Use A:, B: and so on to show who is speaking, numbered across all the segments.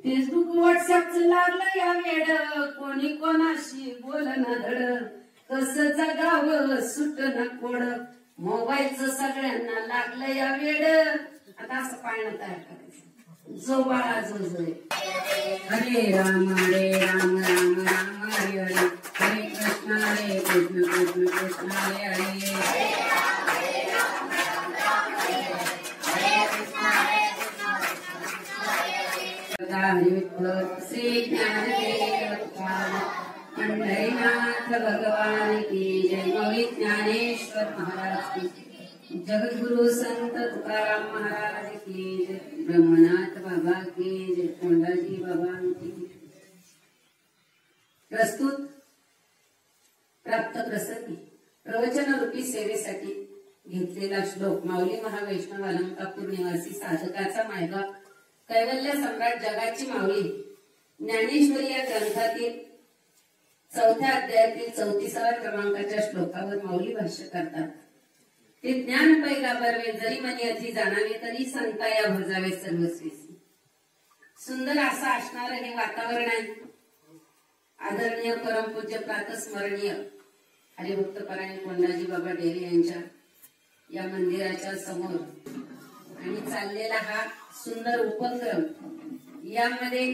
A: Facebook व्हॉट्सअपच लागलं या वेड, कोणी कोणाशी बोलना धड, कसं जगावं सुट न कोड, मोबाईलचं सगळ्यांना लागलं या वेड. आता असं पाळणं तयार करायचं, जो बाळा जो जो. हरे राम राम राम हरे हरे, हरे कृष्ण कृष्ण कृष्ण हरे हरे. श्री ज्ञानदेव पंढरीनाथ भगवान की जय. मौली ज्ञानेश्वर महाराज की, जगद्गुरु संत तुकाराम महाराज की जय, ब्रह्मनाथ बाबा की जय, कोंडाजी बाबा की. प्रस्तुत प्राप्त प्रसंगी प्रवचन रूपी सेवेसाठी घेतलेला श्लोक माऊली महावैष्णव अलंकापूर निवासी साधकाचा मायबाप कैवल्य सम्राट जगाची माऊली ज्ञानेश्वरी या ग्रंथातील 4थ्या अध्यायातील 34व्या क्रमांकाच्या श्लोकावर माऊली भाष्य करतात. ते ज्ञान पैगाबरवे जरी मनी अति जाणावे, तरी संता या भजावे सर्वस्वीसी. सुंदर असं असणार हे वातावरण आहे. आदरणीय परमपूज्य प्रातस्मरणीय हरिभक्त परायण कोंडाजी बाबा डेरे यांच्या या मंदिराच्या समोर आणि चाललेला हा सुंदर उपक्रम, यामध्ये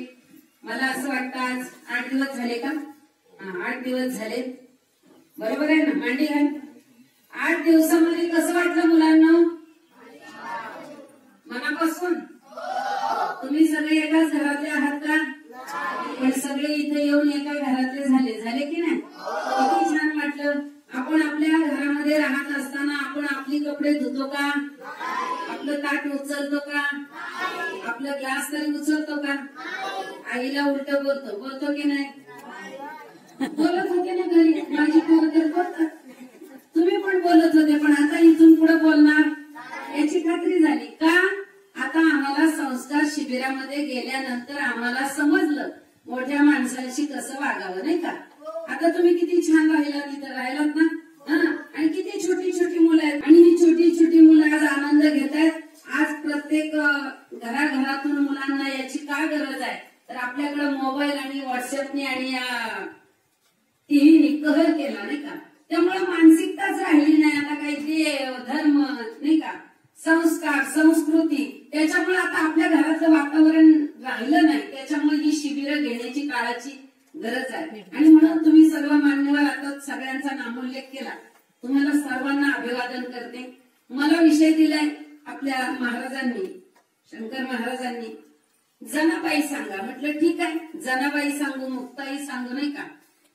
A: मला असं वाटतं आज 8 दिवस झाले का? 8 दिवस झाले, बरोबर आहे ना? मांडी घाल. 8 दिवसामध्ये कसं वाटलं मुलांना? मनापासून? तुम्ही सगळे एकाच घरातले आहात का? पण सगळे इथे येऊन एका घरातले झाले की नाही? किती छान वाटलं. आपण आपल्या घरामध्ये राहत असताना आपण आपली कपडे धुतो का? आपलं ताट उचलतो का? आपलं ग्लास तरी उचलतो का? आईला उलट बोलतो की नाही? बोलत होते ना घरी, माझी पोरं तर बोलतात. तुम्ही पण बोलत होते, पण आता इथून पुढे बोलणार याची खात्री झाली का? आता आम्हाला संस्कार शिबिरामध्ये गेल्यानंतर आम्हाला समजलं मोठ्या माणसांशी कसं वागावं, नाही का? आता तुम्ही किती छान राहिलात ना. आणि किती छोटी छोटी मुलं आहेत, आणि ही छोटी छोटी मुलं आज आनंद घेत आहेत. आज प्रत्येक घराघरातून मुलांना याची काय गरज आहे, तर आपल्याकडे मोबाईल आणि व्हॉट्सअपने आणि या टीव्हीने कहर केला, नाही का? त्यामुळे मानसिकताच राहिली नाही. आता काही देव धर्म, नाही का, संस्कार संस्कृती, त्याच्यामुळे आता आपल्या घरातलं वातावरण राहिलं नाही. त्याच्यामुळे ही शिबिरं घेण्याची काळाची गरज आहे. आणि म्हणून तुम्ही सर्व मान्यवर आता सगळ्यांचा नामोल्लेख केला, तुम्हाला सर्वांना अभिवादन करते. मला विषय दिलाय आपल्या महाराजांनी, शंकर महाराजांनी, जनाबाई सांगा. म्हटलं ठीक आहे, जनाबाई सांगू, मुक्ताई सांगू, नाही का?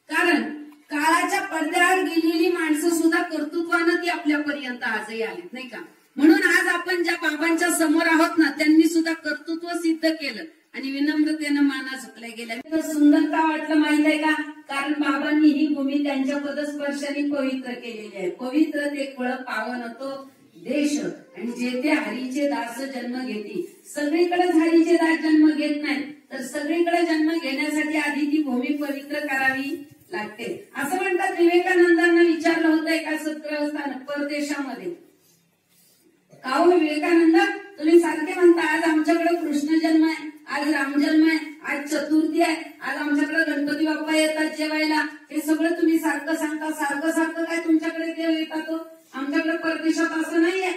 A: कारण काळाच्या पडद्याआड गेलेली माणसं सुद्धा कर्तृत्वानं ती आपल्यापर्यंत आजही आलीत, नाही का? म्हणून आज आपण ज्या बाबांच्या समोर आहोत ना, त्यांनी सुद्धा कर्तृत्व सिद्ध केलं आणि विनम्रतेनं माना झुकल्या गेल्या. सुंदरता वाटलं माहित आहे का? कारण बाबांनी ही भूमी त्यांच्या पदस्पर्शाने पवित्र केलेली आहे. पवित्र ते फळ पावन तो देश, आणि जेथे हरीचे दास जन्म घेती. सगळीकडे हरीचे दास जन्म घेत नाहीत, तर सगळीकडे जन्म घेण्यासाठी आधी ती भूमी पवित्र करावी लागते. असं म्हणतात, विवेकानंदांना विचारलं होतं एका सत्प्रस्थान परदेशामध्ये, का हो विवेकानंद, तुम्ही सारखे म्हणता आज आमच्याकडे कृष्ण जन्म आहे, आज राम जन्म आहे, आज चतुर्थी आहे, आज आमच्याकडे गणपती बाप्पा येतात जेवायला, हे सगळं तुम्ही सारखं सांगता. सारखं सारखं काय तुमच्याकडे देव येतात? आमच्याकडे परदेशात असं नाहीये.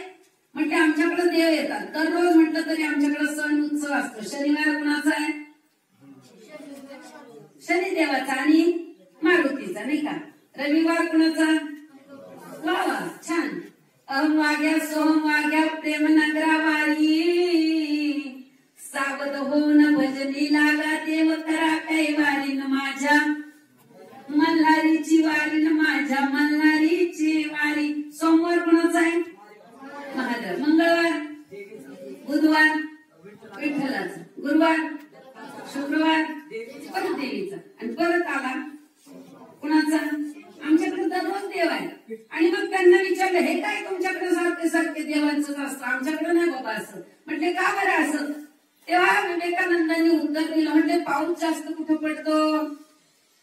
A: म्हटले आमच्याकडे देव येतात दररोज, म्हटलं तरी आमच्याकडे सण उत्सव असतो. शनिवार कुणाचा आहे? शनिदेवाचा आणि मारुतीचा, नाही का? रविवार कुणाचा? वा छान. अहम वाग्या सोहम वाग्या प्रेम नगरावारी, सावध होऊन भजनी लागा देव करा कैवारीन माझ्या मल्हारीची वारीन, माझ्या मल्हारीची वारी. सोमवार कोणाचा आहे? महादेव. मंगळवार, बुधवार विठ्ठलाचा, गुरुवार शुक्रवार परत देवीचा, आणि परत आला कुणाचा? आमच्याकडे दररोज देव आहे. आणि मग त्यांना विचारलं, हे काय तुमच्याकडे सारखे सारखे देवांचंच असतं, आमच्याकडे नाही बाबा असं. म्हटले का बरं असं? तेव्हा विवेकानंदांनी उत्तर दिलं. म्हटले पाऊस जास्त कुठं पडतो?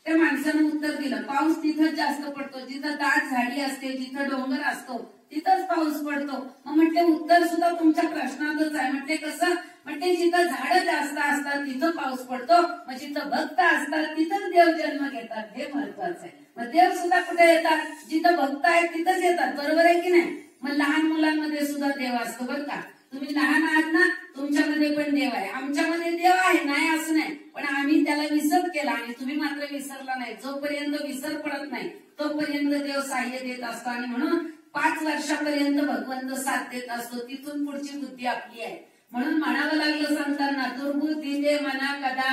A: त्या माणसानं उत्तर दिलं, पाऊस तिथंच जास्त पडतो जिथं दाट झाडी असते, जिथं डोंगर असतो तिथंच पाऊस पडतो. मग म्हटले उत्तर सुद्धा तुमच्या प्रश्नातच आहे. म्हटले कसं? म्हटले जिथं झाडं जास्त असतात जिथं पाऊस पडतो मग जिथं भक्त असतात तिथंच देव जन्म घेतात, हे महत्वाचं आहे. मग देव सुद्धा कुठे येतात? जिथं भक्त आहेत तिथंच येतात, बरोबर आहे की नाही? मग लहान मुलांमध्ये सुद्धा देव असतो बरं का. तुम्ही लहान आहात ना, तुमच्यामध्ये पण देव आहे, आमच्यामध्ये देव आहे, नाही असं नाही, पण आम्ही त्याला विसर केला आणि तुम्ही मात्र विसरला नाही. जोपर्यंत विसर पडत नाही तोपर्यंत देव सहाय्य देत असतो आणि म्हणून 5 वर्षापर्यंत भगवंत साथ देत असतो. तिथून पुढची बुद्धी आपली आहे. म्हणून म्हणावं लागलं संतांना, दुर्बुद्धी दे मना कदा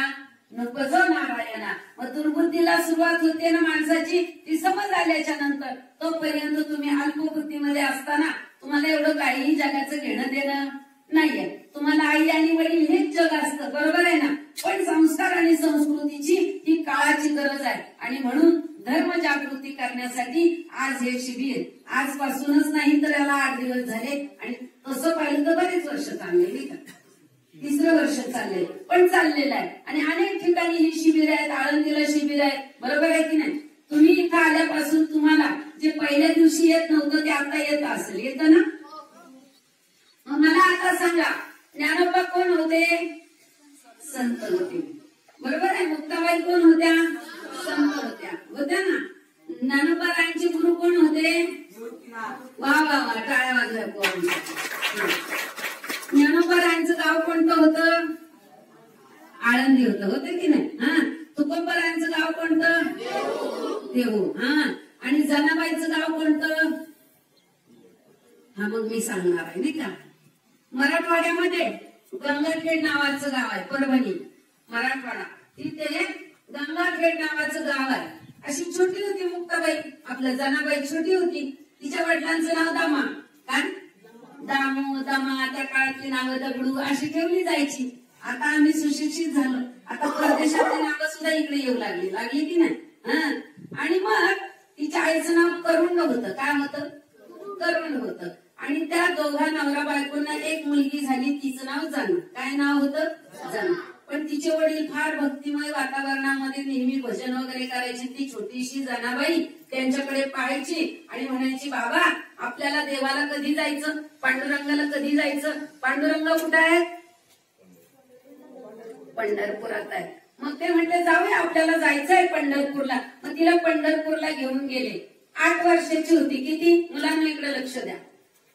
A: नकोजो नारायणा. मग दुर्बुद्धीला सुरुवात होते ना माणसाची, ती समज आल्याच्या नंतर. तोपर्यंत तुम्ही अल्पबुद्धीमध्ये असताना तुम्हाला एवढं काहीही जगाचं घेणं देणं नाहीये. तुम्हाला आई आणि वडील हेच जग असतं, बरोबर आहे ना. पण संस्कार आणि संस्कृतीची ही काळाची गरज आहे आणि म्हणून धर्म जागृती करण्यासाठी आज हे शिबिर. आजपासूनच नाही तर याला 8 दिवस झाले आणि तसं पाहिलं तर बरेच वर्ष चालले, नाही का. 3रं वर्ष चाललंय, पण चाललेलं आहे. आणि अनेक ठिकाणी ही शिबिर आहेत, आळंदीला शिबिर आहेत, बरोबर आहे की नाही. तुम्ही इथं आल्यापासून तुम्हाला जे पहिल्या दिवशी येत नव्हतं ते आता येत असेल, येतं ना. मग मला आता सांगा, ज्ञानोबा कोण होते? संत होते, बरोबर आहे. मुक्ताबाई कोण होत्या? संत होत्या ना. ज्ञानोबारायांचे गुरु कोण होते? वा वा वा, टाळ्या वाजल्या. ज्ञानोबारायांचं गाव कोणतं होतं? आळंदी होतं की नाही. हा. तुकोबारायांचं गाव कोणतं? देहू. हा. आणि जनाबाईचं गाव कोणतं? हा, मग मी सांगणार आहे, नाही का. मराठवाड्यामध्ये गंगाखेड नावाचं गाव आहे, परभणी मराठवाडा. तिथे गंगाखेड नावाचं गाव आहे. अशी छोटी होती मुक्ताबाई, आपलं जनाबाई छोटी होती. तिच्या वडिलांचं नाव दामा. काय? दामू, दमा. त्या काळातली नावं दगडू अशी ठेवली जायची. आता आम्ही सुशिक्षित झालो, आता परदेशातली नावं सुद्धा इकडे येऊ लागली की नाही. हा. आणि मग तिच्या आईचं नाव करुण होतं. काय होतं? करुण होतं. आणि त्या दोघा नवरा बायकोंना एक मुलगी झाली, तिचं नाव जना. काय नाव होतं? जना. पण तिचे वडील फार भक्तिमय वातावरणामध्ये नेहमी भजन वगैरे करायची. ती छोटीशी जनाबाई त्यांच्याकडे पाहायची आणि म्हणायची, बाबा आपल्याला देवाला कधी जायचं? पांडुरंगाला कधी जायचं? पांडुरंग कुठे आहे? पंढरपुरात आहे. मग ते म्हटले, जाऊया, आपल्याला जायचं आहे पंढरपूरला. मग तिला पंढरपूरला घेऊन गेले. 8 वर्षाची होती. किती? मुलांना इकडे लक्ष द्या.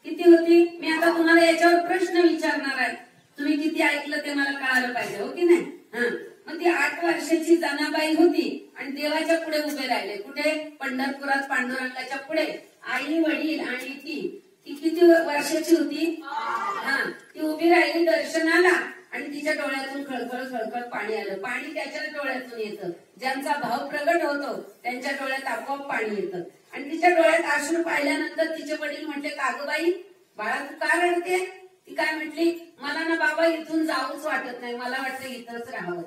A: किती होती? मी आता तुम्हाला याच्यावर प्रश्न विचारणार आहे, तुम्ही किती ऐकलं ते मला कळायला पाहिजे, हो की नाही. हा. मग ती 8 वर्षाची जनाबाई होती आणि देवाच्या पुढे उभे राहिले. कुठे? पंढरपुरात पांडुरंगाच्या पुढे. आई वडील आणि ती किती वर्षाची होती? हा. ती उभी राहिली दर्शनाला आणि तिच्या डोळ्यातून खळखळ खळखळ पाणी आलं. पाणी त्याच्या डोळ्यातून येतं. ज्यांचा भाव प्रगट होतो त्यांच्या डोळ्यात आपोआप पाणी येतं. आणि तिच्या डोळ्यात अश्रू पाहिल्यानंतर तिचे वडील म्हटले, कागबाई बाळा तू का रडते? ती काय म्हटली, मला ना बाबा इथून जाऊच वाटत नाही, मला वाटतं इथंच राहावं.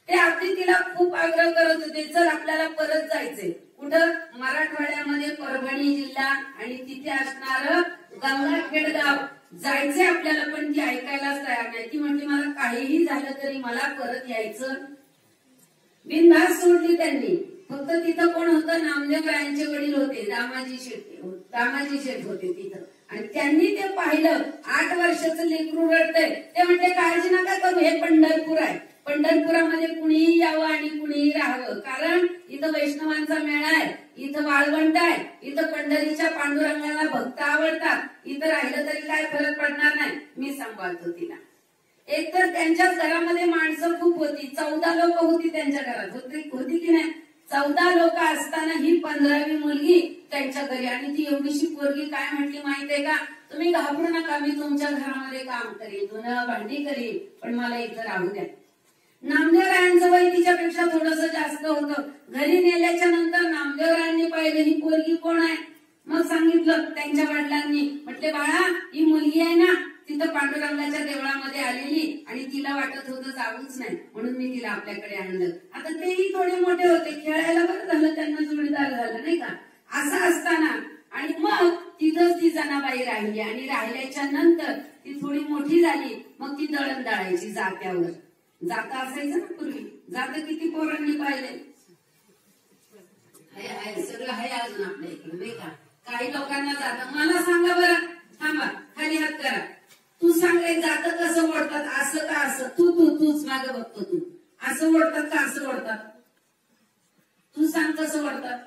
A: ते अगदी तिला खूप आग्रह करत होते, चल आपल्याला परत जायचंय. कुठं? मराठवाड्यामध्ये परभणी जिल्हा आणि तिथे असणार गंगाखेड गाव. जायचंय आपल्याला, पण ती ऐकायलाच तयार नाही. ती म्हटली, मला काहीही झालं तरी मला परत यायचं. बिनधास्त सोडली त्यांनी. फक्त तिथं कोण होतं? नामदेवरायांचे वडील होते, दामाजी शेठ होते तिथं. आणि त्यांनी ते पाहिलं. 8 वर्षाचं लेकरू रडतंय. ते म्हणते, काळजी नका करू, हे पंढरपूर आहे. पंढरपुरामध्ये कुणीही यावं आणि कुणीही राहावं, कारण इथं वैष्णवांचा मेळा आहे, इथं वाळवंट आहे, इथं पंढरीच्या पांडुरंगाला भक्त आवडतात. इथं राहिलं तरी काय फरक पडणार नाही, मी सांभाळतो तिला. एकतर त्यांच्याच घरामध्ये माणसं खूप होती. 14 लोक होती त्यांच्या घरात. होती की नाही? 14 लोक असताना ही 15वी मुलगी त्यांच्या घरी. आणि ती एवढीशी पोरगी काय म्हटली माहितीये का? तुम्ही घाबरू नका, मी तुमच्या घरामध्ये काम करेन, धुणं भांडी करेन, पण मला इथं राहू द्या. नामदेवरायांचं वय तिच्यापेक्षा थोडस जास्त होतं. घरी नेल्याच्या नंतर नामदेवरायांनी पाहिलं, ही पोरगी कोण आहे? मग सांगितलं त्यांच्या वडिलांनी. म्हटले, बाळा ही मुलगी आहे ना, तिथं पांडुरंगाच्या देवळामध्ये आलेली आणि तिला वाटत होतं जाऊच नाही, म्हणून मी तिला आपल्याकडे आणलं. आता तेही थोडे मोठे होते, खेळायला बरं झालं त्यांना जोडीदार झालं, नाही का. असं असताना आणि मग तिथंच ती जनाबाई राहिली. आणि राहिल्याच्या नंतर ती थोडी मोठी झाली. मग ती दळण दळायची जात्यावर. जाता असायचं ना पूर्वी. जात किती पोरांनी पाहिले, सगळं आहे अजून आपल्या इकडे, नाही का. काही लोकांना जात. मला सांगा बरं, थांबा, खाली हात करा. तू सांगाय जात कसं ओढतात, असं का असं, तूच मागे बघतो, तू असं ओढतात का असं ओढतात, तू सांग कसं ओढतात,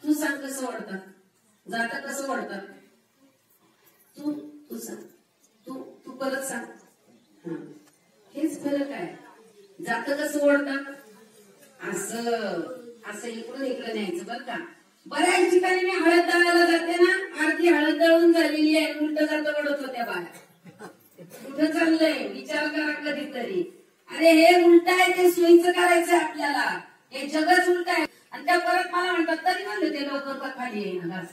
A: तू सांग कसं ओढतात, जात कसं ओढतात, तू सांग, तू परत सांग. हेच फरक आहे. जात कसं ओढतात, असं इकडून इकडे न्यायचं बरं का. बऱ्याच ठिकाणी मी हळद दळायला जाते ना, अर्धी हळद दळून झालेली आहे, उलट जात ओढत होत्या बाया. कुठं चाललंय विचार करा कधीतरी. अरे हे उलट आहे, ते सोयीचं करायचंय आपल्याला, हे जगच उलट आहे. आणि त्या परत मला म्हणतात तरी म्हणले ते लवकर का खाली येणार,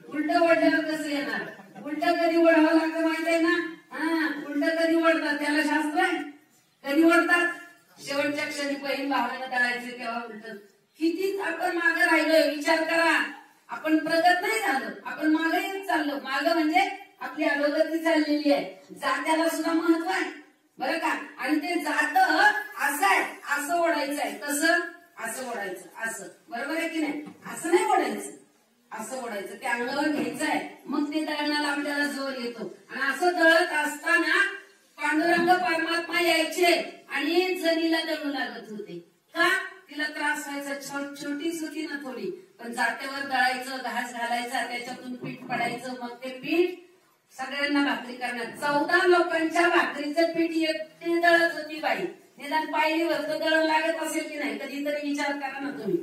A: उलट ओढल्यावर कसं येणार, उलट कधी ओढावं लागतं माहित आहे ना. उलट कधी ओढतात त्याला शास्त्र आहे, कधी ओढतात शेवटच्या क्षणी बहीण भावाला दळायचे तेव्हा उलट. किती आपण मागे राहिलोय विचार करा. आपण प्रगत नाही झालो, आपण मागे येत चाललो. मागे म्हणजे आपली अधोगती चाललेली आहे. जात्याला सुद्धा महत्व आहे बरं का. आणि ते जात असं आहे, असं ओढायचं आहे. कसं असं ओढायचं, असं बरोबर आहे की नाही. असं नाही ओढायचं, असं ओढायचं, ते अंगावर घ्यायचं आहे, मग ते दळणाला आपल्याला जोर येतो. आणि असं दळत असताना पांडुरंग परमात्मा यायचे आणि जनीला दळू लागत होते. का तिला त्रास व्हायचा, छोटीच होती ना थोडी, पण जात्यावर दळायचं, घास घालायचा, त्याच्यातून पीठ पडायचं, मग ते पीठ सगळ्यांना भाकरी करणार. 14 लोकांच्या भाकरीचं पीठ एकटी दळत होती बाई. निदान पायरीवर तर दळण लागत असेल की नाही, कधीतरी विचार करा ना तुम्ही.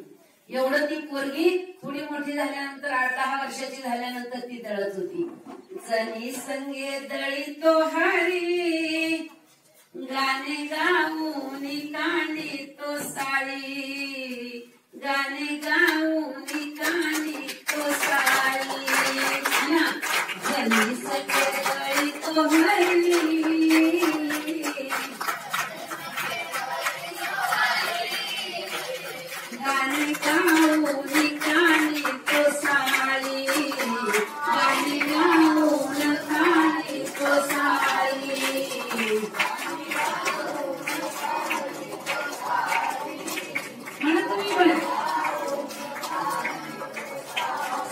A: एवढं ती पोरगी थोडी मोठी झाल्यानंतर 8-10 वर्षाची झाल्यानंतर ती दळत होती. जनी संगे दळी तो हारी, गाणे गाऊन कांडी तो साळी, गाणे गाऊन कांडी तो साळी. जनी संगे दळी तो हारी, गाणे गाऊन कांडी तो साळी, गाणे गाऊन कांडी तो साळी.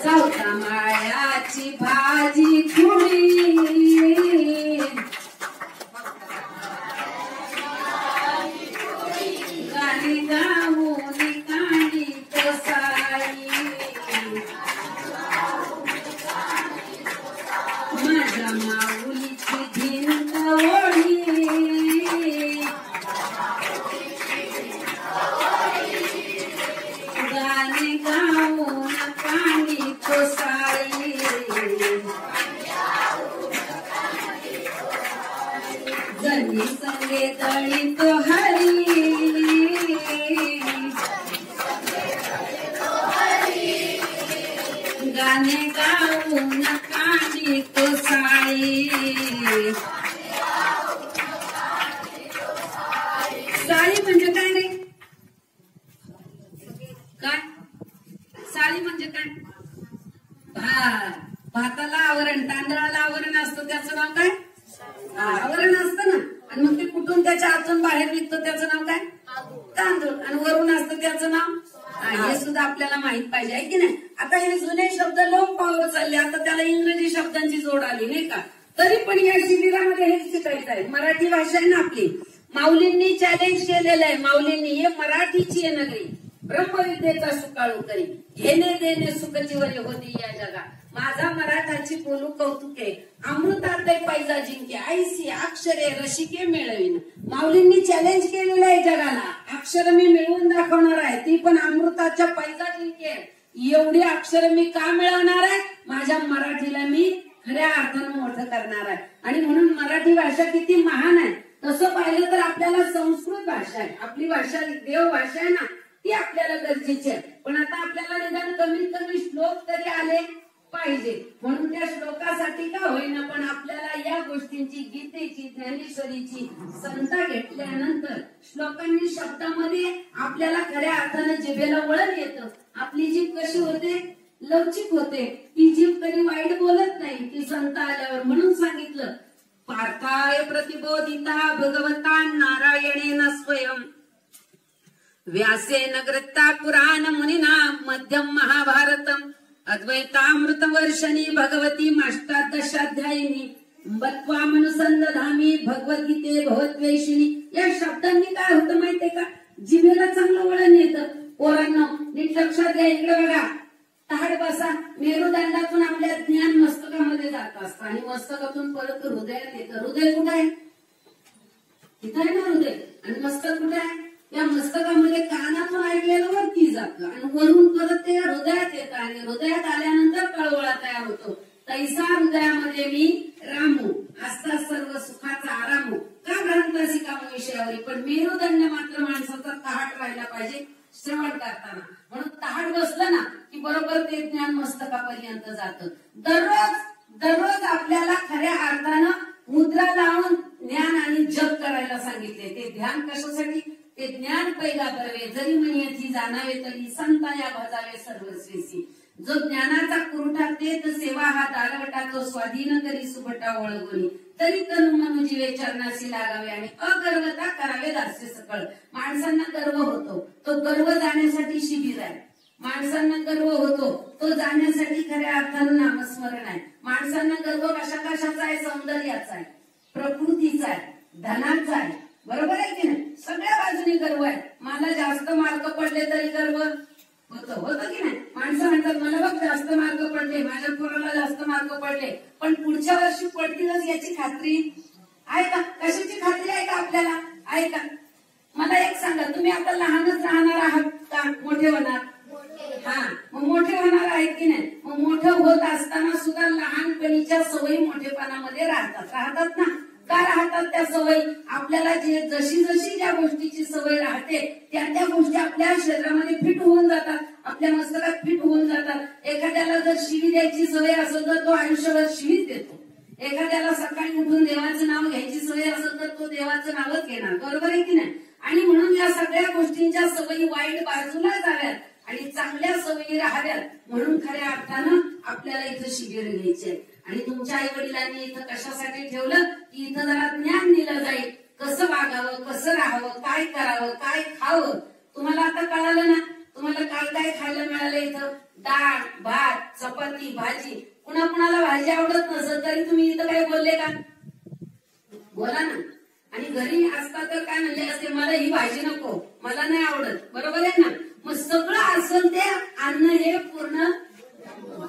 A: सावता माळ्याची भाजी खुडी, गाणी गाऊन कांडी तो साळी, माझ्या माऊलीची भिंत ओढी, गाणे गाऊन कांडी तो साळी. जनी संगे दळी तो हरी, गाणे गाऊन कांडी तो साळी. साळी म्हणजे काय रे, काय साळी म्हणजे काय. भाताला आवरण, तांदळाला आवरण असतं, त्याचं नाव काय आवरण असतं ना. आणि मग ते कुठून त्याच्या आतून बाहेर निघतं त्याचं नाव काय तांदूळ. आणि वरून असतं त्याचं नाव, हे सुद्धा आपल्याला माहित पाहिजे आहे की नाही. आता हे जुने शब्द लोप पावत चालले, आता त्याला इंग्रजी शब्दांची जोड आली नाही का. तरी पण या शिबिरामध्ये हे शिकायचं आहे. मराठी भाषा आहे ना आपली. माऊलींनी चॅलेंज केलेलं आहे. माऊलींनी हे मराठीची आहे नगरी, ब्रह्मविद्येचा सुकाळू करी, घेणे देणे सुखजीवरी होती या जगा. माझा मराठाची बोलू कौतुके, अमृतातय पैजा जिंके, ऐसी अक्षरे रसिके मिळवीन. माऊलींनी चॅलेंज केलेलं आहे जगाला. अक्षर मी मिळवून दाखवणार आहे, ती पण अमृताच्या पैजा जिंके. एवढी अक्षर मी का मिळवणार आहे, माझ्या मराठीला मी खऱ्या अर्थानं मोठं करणार आहे. आणि म्हणून मराठी भाषा किती महान आहे. तसं पाहिलं तर आपल्याला संस्कृत भाषा आहे, आपली भाषा देव भाषा आहे ना, ती आपल्याला गरजेची आहे. पण आता आपल्याला निदान कमीत कमी श्लोक तरी आले पाहिजे. म्हणून त्या श्लोकासाठी का होईना पण आपल्याला या गोष्टींची, गीतेची, ज्ञानेश्वरीची संता घेतल्यानंतर श्लोकांनी शब्दामध्ये आपल्याला खऱ्या अर्थानं जिभेला वळण येतं. आपली जीभ कशी होते, लवचिक होते. ती जीभ कधी वाईट बोलत नाही ती संत आल्यावर. म्हणून सांगितलं पार्थाय प्रतिबोधिता भगवता नारायणेन स्वयं, व्यासेन ग्रंथा पुराण मुनिना मध्यम महाभारतम, अद्वैतामृत वर्षणी भगवती माष्टादशाध्यायिनी बत्वा मनुसंधामी भगवद्गीते भगवद्वेषिणी. या शब्दांनी काय होतं माहितीये का, जिभेला चांगलं वळण येतं. पोरांनो नीट लक्षात घ्या, इकडे बघा, ताड बसा. मेरुदंडातून आपल्या ज्ञान मस्तकामध्ये जात असतं आणि मस्तकातून परत हृदयात येतं. हृदय कुठे आहे? तिथं आहे ना हृदय. आणि मस्तक कुठे आहे? या मस्तकामध्ये कानातून ऐकलेलं वरती जातं आणि वरून परत ते हृदयात येतं आणि हृदयात आल्यानंतर कळवळा तयार होतो. तैसा हृदयामध्ये मी रामू असता सर्व सुखाचा आरामू. का ग्रंथासी काम विषयावर, पण मेरुदंड मात्र माणसाचा तहाट राहिला पाहिजे श्रवण करताना. म्हणून तहाट बसलं ना की बरोबर ते ज्ञान मस्तकापर्यंत जातं. दररोज आपल्याला खऱ्या अर्थानं मुद्रा लावून ज्ञान आणि जप करायला सांगितले. ते ध्यान कशासाठी? ते ज्ञान पैगा बरवे जरी म्हणेची जाणावे तरी संताया भजावे सर्वस्वीसी. जो ज्ञानाचा कुरुठा तेच सेवा हा दारवटा तो स्वाधीन करी सुभटा ओळगुनी तरी तनु मनु जीवे चरणाशी लागावे आणि अगर्वता करावे दास्य सकळ. माणसांना गर्व होतो, तो गर्व जाण्यासाठी शिबिर आहे. माणसांना गर्व होतो, तो जाण्यासाठी खऱ्या अर्थानं नामस्मरण आहे. माणसांना गर्व कशा कशाचा आहे? सौंदर्याचा आहे, प्रकृतीचा आहे, धनाचा आहे. बरोबर आहे की नाही? सगळ्या बाजूने गर्व आहे. मला जास्त मार्क पडले तरी गर्व होतं की नाही? माणसं म्हणतात मला बघ जास्त मार्क पडले, माझ्या पोराला जास्त मार्क पडले, पण पुढच्या वर्षी पडतीलच याची खात्री आहे का? कशाची खात्री आहे का आपल्याला? आहे का? मला एक सांगा, तुम्ही आता लहानच राहणार आहात का मोठे होणार? हा, मग मोठे होणार आहेत की नाही? मग मोठं होत असताना सुद्धा लहानपणीच्या सवयी मोठेपणामध्ये राहतात ना. का राहतात त्या सवयी? आपल्याला जशी ज्या गोष्टीची सवय राहते त्या गोष्टी आपल्या शरीरामध्ये फिट होऊन जातात, आपल्या मस्तकात फिट होऊन जातात. एखाद्याला जर शिवी द्यायची सवय असेल तर तो आयुष्यभर शिवीच देतो. एखाद्याला सकाळी उठून देवाचं नाव घ्यायची सवय असेल तर तो देवाचं नावच घेणार. बरोबर आहे की नाही? आणि म्हणून या सगळ्या गोष्टींच्या सवयी वाईट बाजूला जाव्यात आणि चांगल्या सवयी राहाव्यात. म्हणून खऱ्या अर्थानं आपल्याला इथं शिबिर घ्यायचे. आणि तुमच्या आई वडिलांनी इथं कशासाठी ठेवलं की इथं जरा ज्ञान दिलं जाईल, कसं वागावं, कसं राहावं, काय करावं, काय खावं. तुम्हाला आता कळालं ना? तुम्हाला काय काय खायला मिळालं इथं? डाळ, भात, चपाती, भाजी. कुणाला भाजी आवडत नसेल तरी तुम्ही इथं काय बोलले का? बोला ना. आणि घरी असता तर काय म्हणले असते, मला ही भाजी नको, मला नाही आवडत. बरोबर आहे ना? मग सगळं असेल ते अन्न हे पूर्ण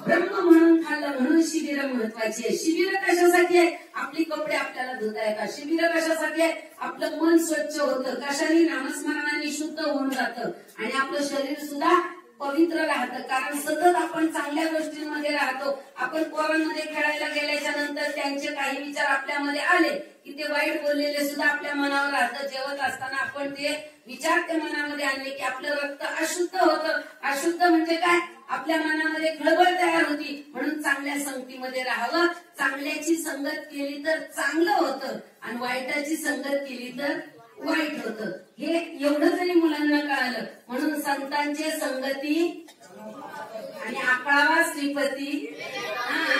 A: ब्रह्म म्हणून खाल्लं. म्हणून शिबिर महत्वाची आहे. शिबिर कशासाठी आहे? आपली कपडे आपल्याला धुता येतात. शिबिर कशासाठी आहे? आपलं मन स्वच्छ होतं, कशाने? नामस्मरणाने शुद्ध होऊन जातं आणि आपलं शरीर सुद्धा पवित्र राहतं. कारण सतत आपण चांगल्या गोष्टींमध्ये राहतो. आपण पोरांमध्ये खेळायला गेल्याच्या नंतर त्यांचे काही विचार आपल्यामध्ये आले की ते वाईट बोललेले सुद्धा आपल्या मनावर राहतं. जेवत असताना आपण ते विचार त्या मनामध्ये आणले की आपलं रक्त अशुद्ध होतं. अशुद्ध म्हणजे काय? आपल्या मनामध्ये खळबळ तयार होती. म्हणून चांगल्या संगतीमध्ये राहावं. चांगल्याची संगत केली तर चांगलं होतं आणि वाईटाची संगत केली तर वाईट होतं. हे एवढं जरी मुलांना कळालं. म्हणून संतांचे संगती आणि आकळावा श्रीपती.